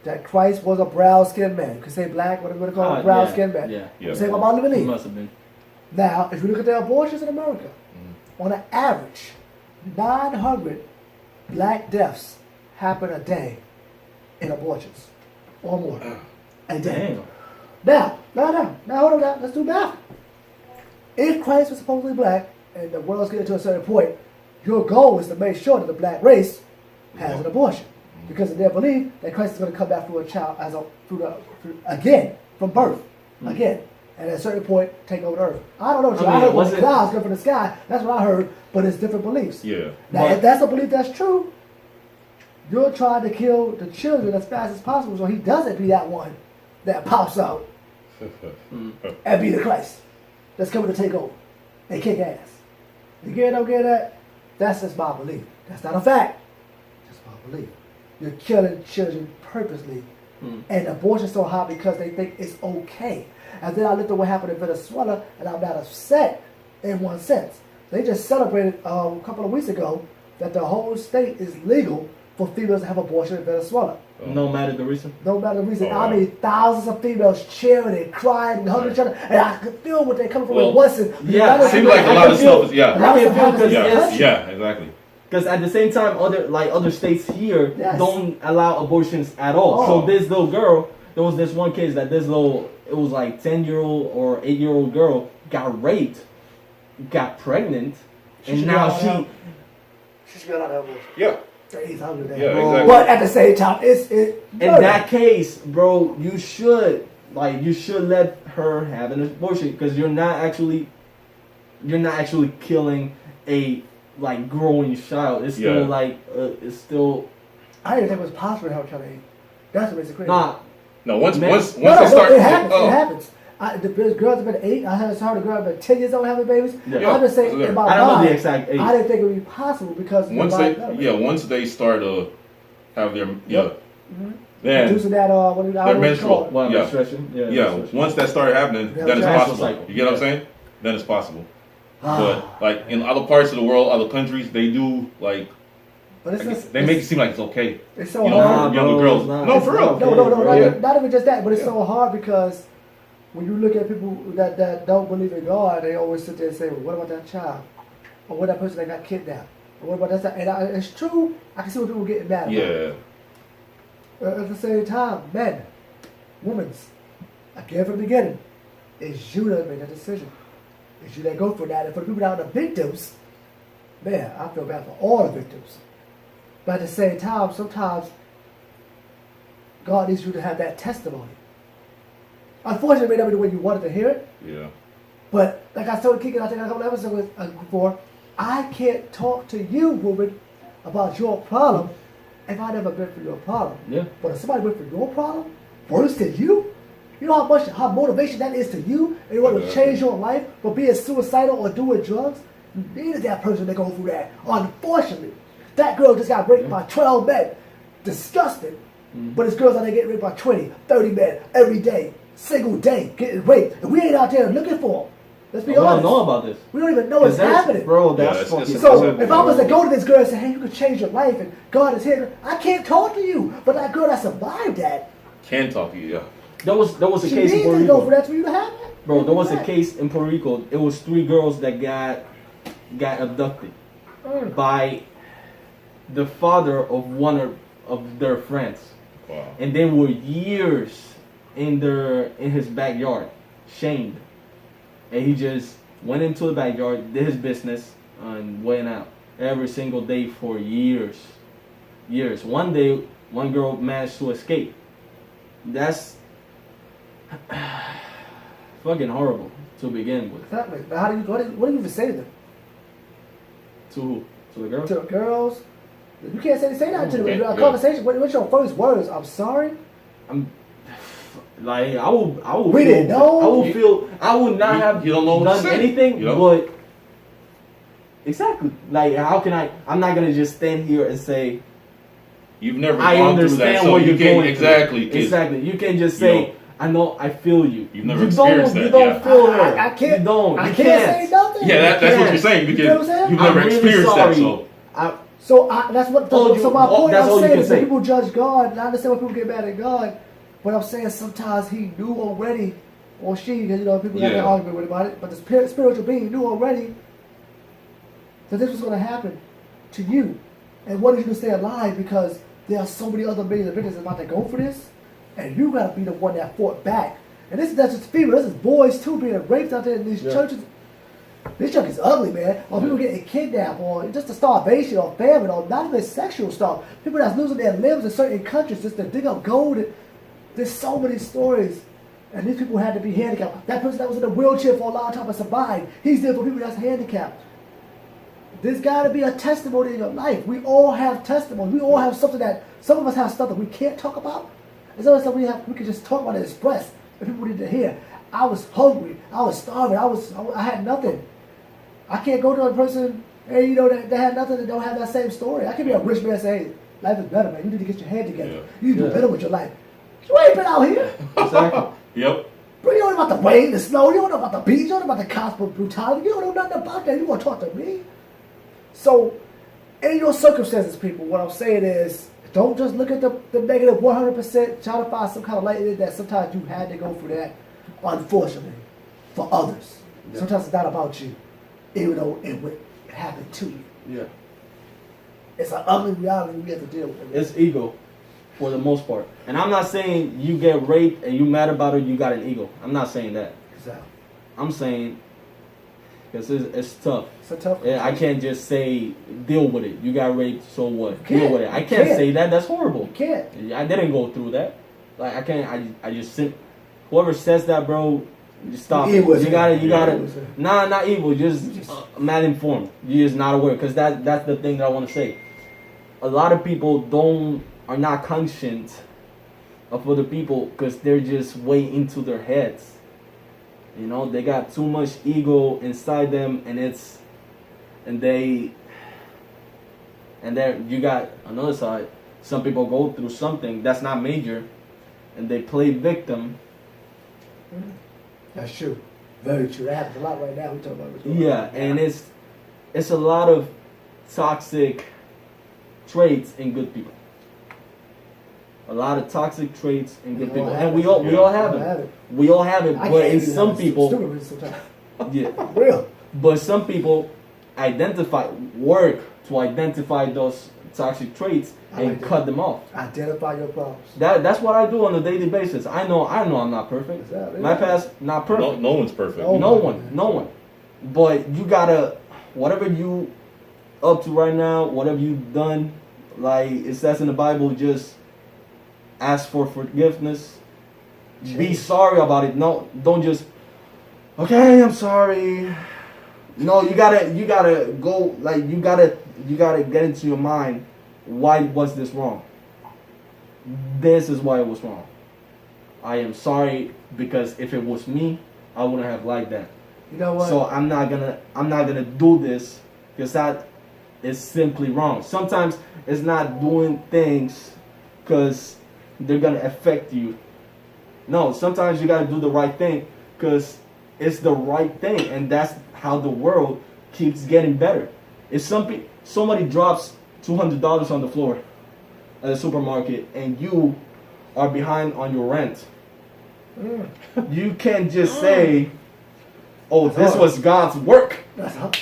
that Christ was a brown-skinned man. You can say black, whatever you want to call it, brown-skinned man. Yeah. Say what my belief. He must have been. Now, if you look at the abortions in America, on an average, 900 black deaths happen a day in abortions, or more, a day. Damn. Now, hold on now. Let's do math. If Christ was supposedly black, and the world's getting to a certain point, your goal is to make sure that the black race has an abortion, because of their belief that Christ is going to come back through a child again from birth, again, and at a certain point take over the earth. I don't know. I heard when the clouds come from the sky. That's what I heard, but it's different beliefs. Yeah. Now, if that's a belief that's true, you're trying to kill the children as fast as possible, so he doesn't be that one that pops out and be the Christ that's coming to take over and kick ass. You don't get that? That's just my belief. That's not a fact. Just my belief. You're killing children purposely, and abortion's so high because they think it's okay. And then I looked at what happened in Venezuela, and I'm not upset in one sense. They just celebrated a couple of weeks ago that the whole state is legal for females to have abortion in Venezuela. No matter the reason? No matter the reason. I mean, thousands of females cheering and crying and hugging each other, and I could feel what they're coming from in Weston. Yeah, it seems like a lot of stuff is, yeah, exactly. Because at the same time, other states here don't allow abortions at all. So this little girl, there was this one case that it was like 10-year-old or 8-year-old girl got raped, got pregnant, and now she's got out of abortion. Yeah. He's hungry there. Yeah, Bro. exactly. But at the same time, In that case, bro, you should let her have an abortion because you're not actually killing a like growing child. It's still it's still. I didn't think it was possible to have a child at 8. That's what makes it crazy. Nah. No, once Man. they No, start, it happens. oh, It happens. The girls have been 8. I heard a girl been 10 years old having babies. Yeah. I'm just saying in my I don't know mind, the exact age. I didn't think it would be possible because once they start to have their then reducing that their menstrual. Well, Yeah. menstruation. Yeah. Yeah, menstruation. once that started happening, Yeah, then it's menstrual possible. cycle. You get what I'm saying? Then it's possible. But like in other parts of the world, other countries, they do like But it's just, they make it seem like it's okay. it's so You know, hard. for younger girls. Nah, No, it's for not real. okay. No, Yeah. not even just that, but it's so hard because when you look at people that don't believe in God, they always sit there and say, well, what about that child? Or what that person that got kidnapped? Or what about that? And it's true, I can see what people getting mad about. Yeah. At the same time, men, women, again from the beginning, it's you that made that decision. It's you that go for that. And for the people that are the victims, man, I feel bad for all the victims. But at the same time, sometimes God needs you to have that testimony. Unfortunately, it may not be the way you wanted to hear it. Yeah. But like I told Kegon, I think a couple episodes before, I can't talk to you, woman, about your problem if I never been through your problem. Yeah. But if somebody went through your problem worse than you know how motivation that is to you, and you want to change your life for being suicidal or doing drugs. You needed that person to go through that. Unfortunately, that girl just got raped by 12 men. Disgusting. But it's girls out there getting raped by 20, 30 men every day, single day, getting raped. And we ain't out there looking for them. Let's be We don't honest. know about this. We don't even know it's happening. Bro, Yeah, that's it's- fucking. it's- So if I was to go to this girl and say, hey, you can change your life and God is here, I can't talk to you. But that girl that survived that, Can talk to you, yeah. There was a she case in needs Puerto to go for Rico. that for you to have it. Bro, there was a case in Puerto Rico. It was 3 girls that got abducted by the father of one of their friends. Wow. And they were years in his backyard, shamed. And he just went into the backyard, did his business, and went out every single day for years. One day, one girl managed to escape. That's fucking horrible to begin with. Exactly. But what do you even say to them? To who? To the girl? To the girls? You can't say that to them. Okay, A conversation, what's your first words? I'm sorry? I'm like I will. We didn't know. I would not have you don't know what to done say. anything, You know? but exactly. Like how can I? I'm not gonna just stand here and say You've never I gone through that, understand so what you you're can't going exactly. through. 'cause Exactly. You can't just you say know, I know. I feel you. You've never You experienced don't, that, You don't yeah. feel her. I can't. You don't. I You can't can't. say nothing. Yeah, that's what can't. you're saying because You know what I'm saying? you've never I'm really experienced sorry. that. So So that's what. Oh, so my point that's all I'm you saying can is that say. people judge God, and I understand when people get mad at God, but I'm saying sometimes He knew already, or she, because people have Yeah. an argument with about it, but the spiritual being knew already that this was going to happen to you, and wanted you to stay alive because there are so many other millions of victims about to go for this, and you got to be the one that fought back. And this is not just female, this is boys too being raped out there in these churches. This junk is ugly, man. Or people getting kidnapped, or just a starvation, or famine, or not even sexual stuff. People that's losing their limbs in certain countries just to dig up gold. There's so many stories. And these people had to be handicapped. That person that was in a wheelchair for a long time and survived, he's there for people that's handicapped. There's got to be a testimony in your life. We all have testimony. We all have something that, some of us have stuff that we can't talk about. And some of us we can just talk about and express, and people need to hear. I was hungry. I was starving. I had nothing. I can't go to a person, hey, that had nothing that don't have that same story. I can be a rich man and say, hey, life is better, man. You need to get your head together. Yeah. You need to do better with your life. You ain't been out here. Exactly. yep. Bro, you don't know about the rain, the snow. You don't know about the beach. You don't know about the gospel brutality. You don't know nothing about that. You want to talk to me? So, in your circumstances, people, what I'm saying is, don't just look at the negative 100%. Try to find some kind of light in it that sometimes you had to go through that, unfortunately, for others. Yeah. Sometimes it's not about you, even though it happened to you. Yeah. It's an ugly reality we have to deal with. It's ego, for the most part. And I'm not saying you get raped and you mad about it, you got an ego. I'm not saying that. Exactly. I'm saying Because it's tough. It's a tough Yeah, I can't just say deal with it. You got raped, so what? You can't. Deal with it. I You can't can't. say that. That's horrible. You can't. I didn't go through that. Like I can't. I just sit. Whoever says that, bro, just stop it. Evil, You sir. gotta. Evil, sir. Nah, not evil. Just mal informed. You're just not aware. Because that's the thing that I want to say. A lot of people are not conscient of other people because they're just way into their heads. You know, they got too much ego inside them, and then you got another side. Some people go through something that's not major, and they play victim. That's true. Very true. That happens a lot right now. We talk about it. Yeah, and it's a lot of toxic traits in good people. A lot of toxic traits in good people, and we all have it. We all have it, but in some people, yeah, real. But some people work to identify those toxic traits and cut them off. Identify your problems. That's what I do on a daily basis. I know I'm not perfect. Exactly. My past not perfect. No one's perfect. No one. But you gotta, whatever you up to right now, whatever you've done, like it says in the Bible, just ask for forgiveness. Be sorry about it. No, don't just, okay, I'm sorry. No, you gotta go, like you gotta get into your mind, why was this wrong? This is why it was wrong. I am sorry because if it was me, I wouldn't have liked that. You know what? So I'm not gonna do this because that is simply wrong. Sometimes it's not doing things because they're gonna affect you. No, sometimes you gotta do the right thing because it's the right thing, and that's how the world keeps getting better. If somebody drops $200 on the floor at a supermarket and you are behind on your rent, you can't just say, "Oh, this was God's work." That's hard.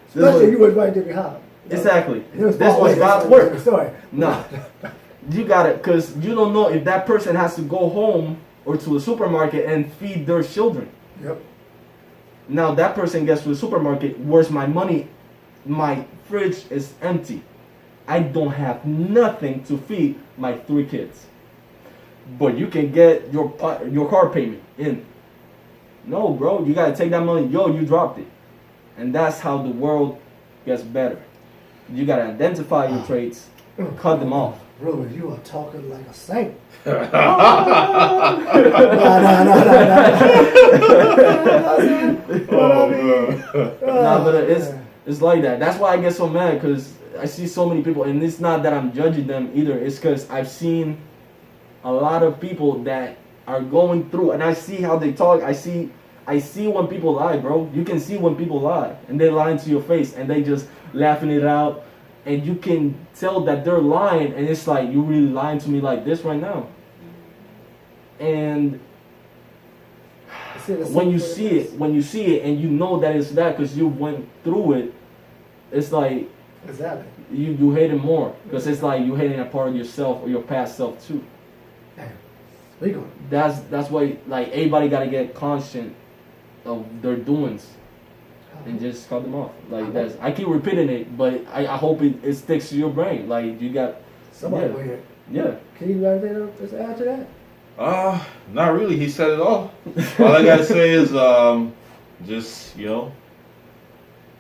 Especially you was right there behind. Exactly. This was God's work. Story. No, you got it, because you don't know if that person has to go home or to a supermarket and feed their children. Yep. Now that person gets to the supermarket, where's my money? My fridge is empty. I don't have nothing to feed my 3 kids. But you can get your car payment in. No, bro, you gotta take that money. Yo, you dropped it. And that's how the world gets better. You gotta identify your traits, cut them off. Ruben, you are talking like a saint. No, but it's like that. That's why I get so mad, because I see so many people, and it's not that I'm judging them either. It's because I've seen a lot of people that are going through, and I see how they talk. I see when people lie, bro. You can see when people lie, and they lie into your face, and they just laughing it out, and you can tell that they're lying, and it's like, you really lying to me like this right now. And when you see it, and you know that it's that because you went through it, it's like Exactly. you hate it more, because it's like you hating a part of yourself or your past self too. Damn. Speak on. That's why, like, everybody gotta get conscious of their doings and just cut them off. Like that's, I keep repeating it, but I hope it sticks to your brain. Like you got somebody weird. Yeah. Can you write anything to add to that? Not really. He said it all. All I gotta say is, just, you know,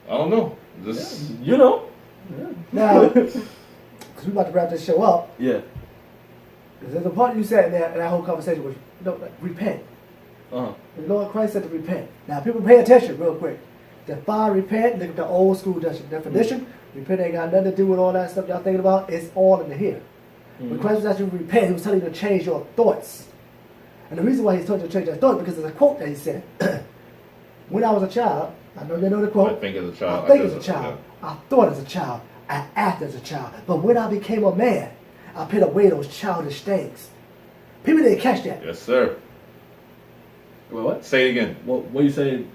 I don't know. Just you know. Yeah. Now, because we're about to wrap this show up. Yeah. There's a part you said in that whole conversation was, like, repent. Uh-huh. The Lord Christ said to repent. Now, people pay attention real quick. Define repent, look at the old school definition. Mm-hmm. Repent ain't got nothing to do with all that stuff y'all thinking about. It's all in the here. Mm-hmm. When Christ was asking you to repent, he was telling you to change your thoughts. And the reason why he's told you to change your thoughts, because there's a quote that he said. When I was a child, I know you know the quote. I think as a child. I think as a child. Yeah. I thought as a child. I acted as a child. But when I became a man, I put away those childish things. People didn't catch that. Yes, sir. Wait, what? Say it again. What you say?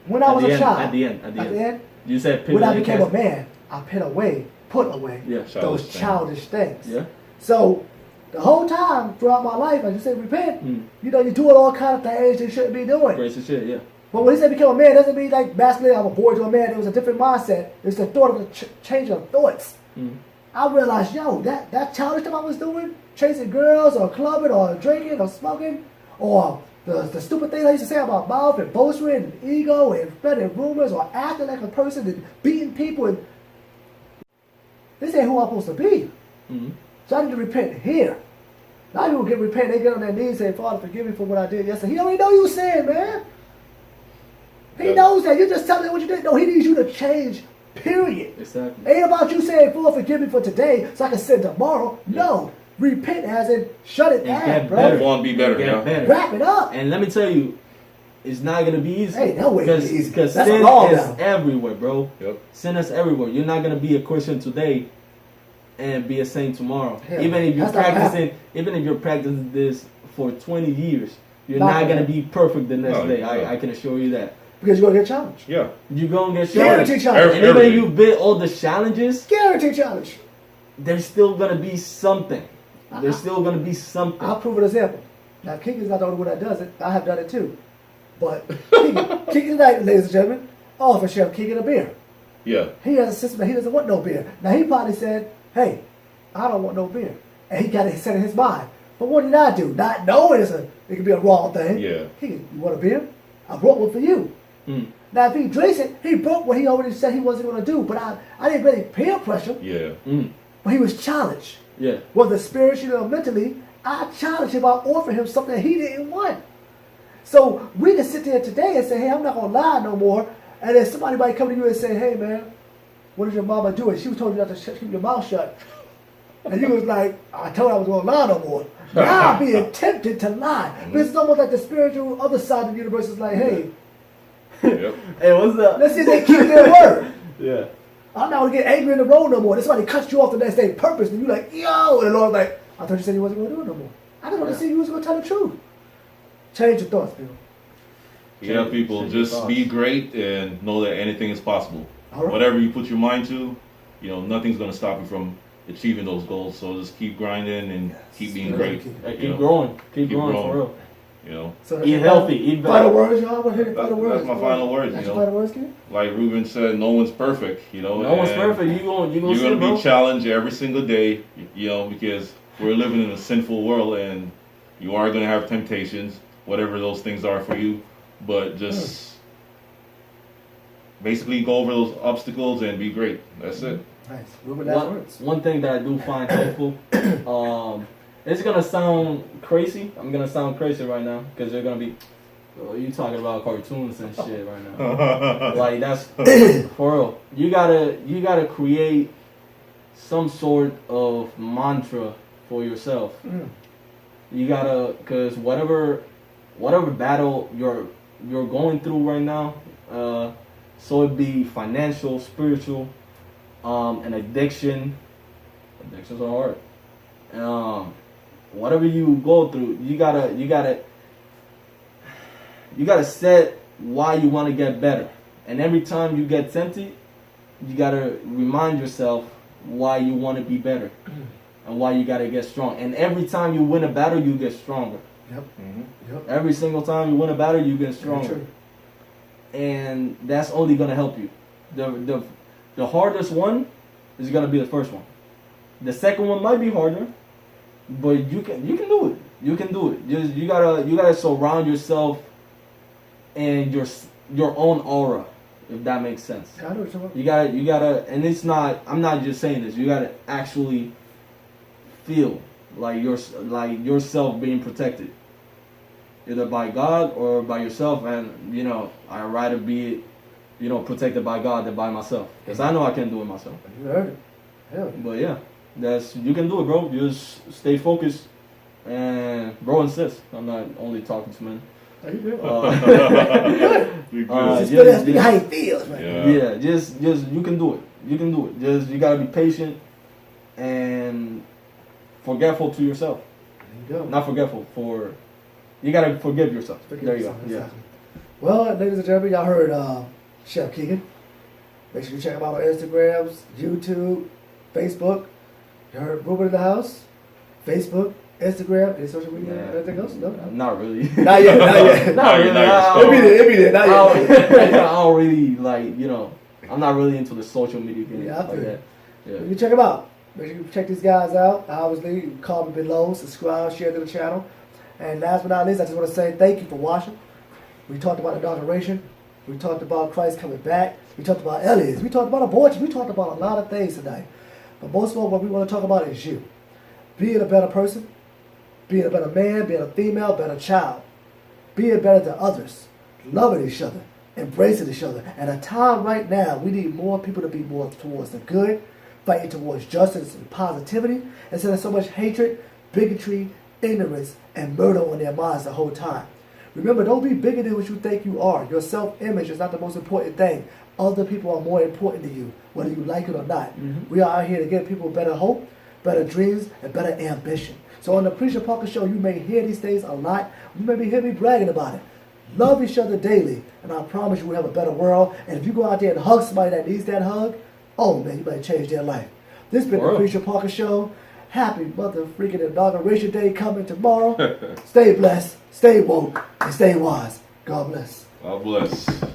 When I was a child. At the end. You said when I became a man, I put away yeah, those childish things. Yeah. So the whole time throughout my life, as you said, repent. You know, you're doing all kind of things you shouldn't be doing. Crazy shit, yeah. But when he said become a man, it doesn't mean like masculine, I'm a boy to a man. It was a different mindset. It's the thought of the change of thoughts. Mm. I realized, yo, that childish stuff I was doing, chasing girls or clubbing or drinking or smoking, or the stupid things I used to say about mouth and boasting and ego and spreading rumors or acting like a person and beating people, and this ain't who I'm supposed to be. Mm. So I need to repent here. Now people get repent, they get on their knees and say, Father, forgive me for what I did yesterday. He already know you sin, man. He knows that. You're just telling him what you did. No, he needs you to change, period. Exactly. Ain't about you saying, Lord, forgive me for today so I can sin tomorrow. No. Repent as in shut it down, bro. Move on, be better. Get better. Wrap it up. And let me tell you, it's not gonna be easy. Hey, no way it's easy. Because That's sin a law is now. everywhere, bro. Yep. Sin is everywhere. You're not gonna be a Christian today and be a saint tomorrow. Hell, even if you're that's not practicing this for 20 years, you're Not not gonna- gonna be perfect the next No, day. no. I can assure you that. Because you're going to get challenged. Yeah. You're gonna get Guarantee challenged. challenge. And even if you beat all the challenges, Guarantee challenge. there's still gonna be something. There's still gonna be something. I'll prove an example. Now, Keegan's not the only one that does it. I have done it too. But Keegan tonight, ladies and gentlemen, offer Chef Keegan a beer. Yeah. He has a system that he doesn't want no beer. Now, he probably said, hey, I don't want no beer. And he got it set in his mind. But what did I do? Not knowing it could be a wrong thing. Yeah. Keegan, you want a beer? I brought one for you. Mm. Now, if he drinks it, he broke what he already said he wasn't going to do. But I didn't really peer pressure. Yeah. Mm. But he was challenged. Yeah. Whether spiritually or mentally, I challenged him by offering him something that he didn't want. So we can sit there today and say, hey, I'm not going to lie no more. And then somebody might come to you and say, hey, man, what did your mama do? And she was told you not to keep your mouth shut. And you was like, I told her I was going to lie no more. Now I'm being tempted to lie. But it's almost like the spiritual other side of the universe is like, hey, Yep. Hey, what's up? let's see if they keep their word. Yeah. I'm not going to get angry in the road no more. Then somebody cuts you off the next day purpose. And you're like, yo. And the Lord's like, I thought you said you wasn't going to do it no more. I just want to see you was going to tell the truth. Change your thoughts, people. Yeah, people, Change your just thoughts. be great and know that anything is possible. All right. Whatever you put your mind to, nothing's going to stop you from achieving those goals. So just keep grinding and Yes. keep being Yeah, great. Hey, you keep know. growing. Keep Keep growing growing. for real. So that's Eat your healthy. Eat better. final words, y'all. What are your final That's words? my final words, That's you your know. final words, kid? Like Ruben said, no one's perfect, No one's and perfect. You gonna You're see, going to bro. be challenged every single day, because we're living in a sinful world and you are going to have temptations, whatever those things are for you. But just basically go over those obstacles and be great. That's it. Nice. Ruben, last words. One thing that I do find helpful, it's gonna sound crazy. I'm gonna sound crazy right now because they're gonna be, oh, you talking about cartoons and shit right now. Like that's for real. You gotta create some sort of mantra for yourself. Mm. You gotta, cause whatever battle you're going through right now, so it be financial, spiritual, an addiction. Addictions are hard. Whatever you go through, you gotta set why you want to get better. And every time you get tempted, you gotta remind yourself why you want to be better and why you gotta get strong. And every time you win a battle, you get stronger. Yep. Yep. Every single time you win a battle, you get Very stronger. true. And that's only gonna help you. The hardest one is gonna be the first one. The second one might be harder, but you can do it. You can do it. Just you gotta surround yourself and your own aura, if that makes sense. Yeah, I know what you're talking You gotta, and it's not. I'm not just saying this. You gotta actually feel like yourself being protected, either by God or by yourself. And I'd rather be, protected by God than by myself, because I know I can't do it myself. about. You heard it. Hell yeah. But yeah, you can do it, bro. Just stay focused, and bro and sis. I'm not only talking to men. Are you good? Be good. Just yeah, feel yeah. how he feels right Yeah. Yeah, just you can do it. You can do it. Just you gotta be patient and forgetful to yourself. There you go. Not forgetful you gotta forgive yourself. Forgive There you yourself, go. Yeah. exactly. Well, ladies and gentlemen, y'all heard Chef Keegan. Make sure you check him out on Instagrams, YouTube, Facebook. You heard Ruben in the house, Facebook, Instagram, any social media, anything else? No? Not really. Not yet, not yet. Not really. It'll be there, not yet. I don't really like, I'm not really into the social media game. Yeah, I feel that. Yeah. You can check them out. Make sure you check these guys out. Obviously, comment below, subscribe, share to the channel. And last but not least, I just want to say thank you for watching. We talked about inauguration. We talked about Christ coming back. We talked about aliens. We talked about abortion. We talked about a lot of things tonight. But most of all, what we want to talk about is you. Being a better person, being a better man, being a female, better child, being better to others, loving each other, embracing each other. At a time right now, we need more people to be more towards the good, fighting towards justice and positivity, instead of so much hatred, bigotry, ignorance, and murder on their minds the whole time. Remember, don't be bigger than what you think you are. Your self-image is not the most important thing. Other people are more important to you, whether you like it or not. We are out here to give people better hope, better dreams, and better ambition. So on the Preacher Parker Show, you may hear these things a lot. You may hear me bragging about it. Love each other daily, and I promise you we'll have a better world. And if you go out there and hug somebody that needs that hug, oh man, you might change their life. This has been the Preacher Parker Show. Happy mother freaking inauguration day coming tomorrow. Stay blessed, stay woke, and stay wise. God bless. God bless.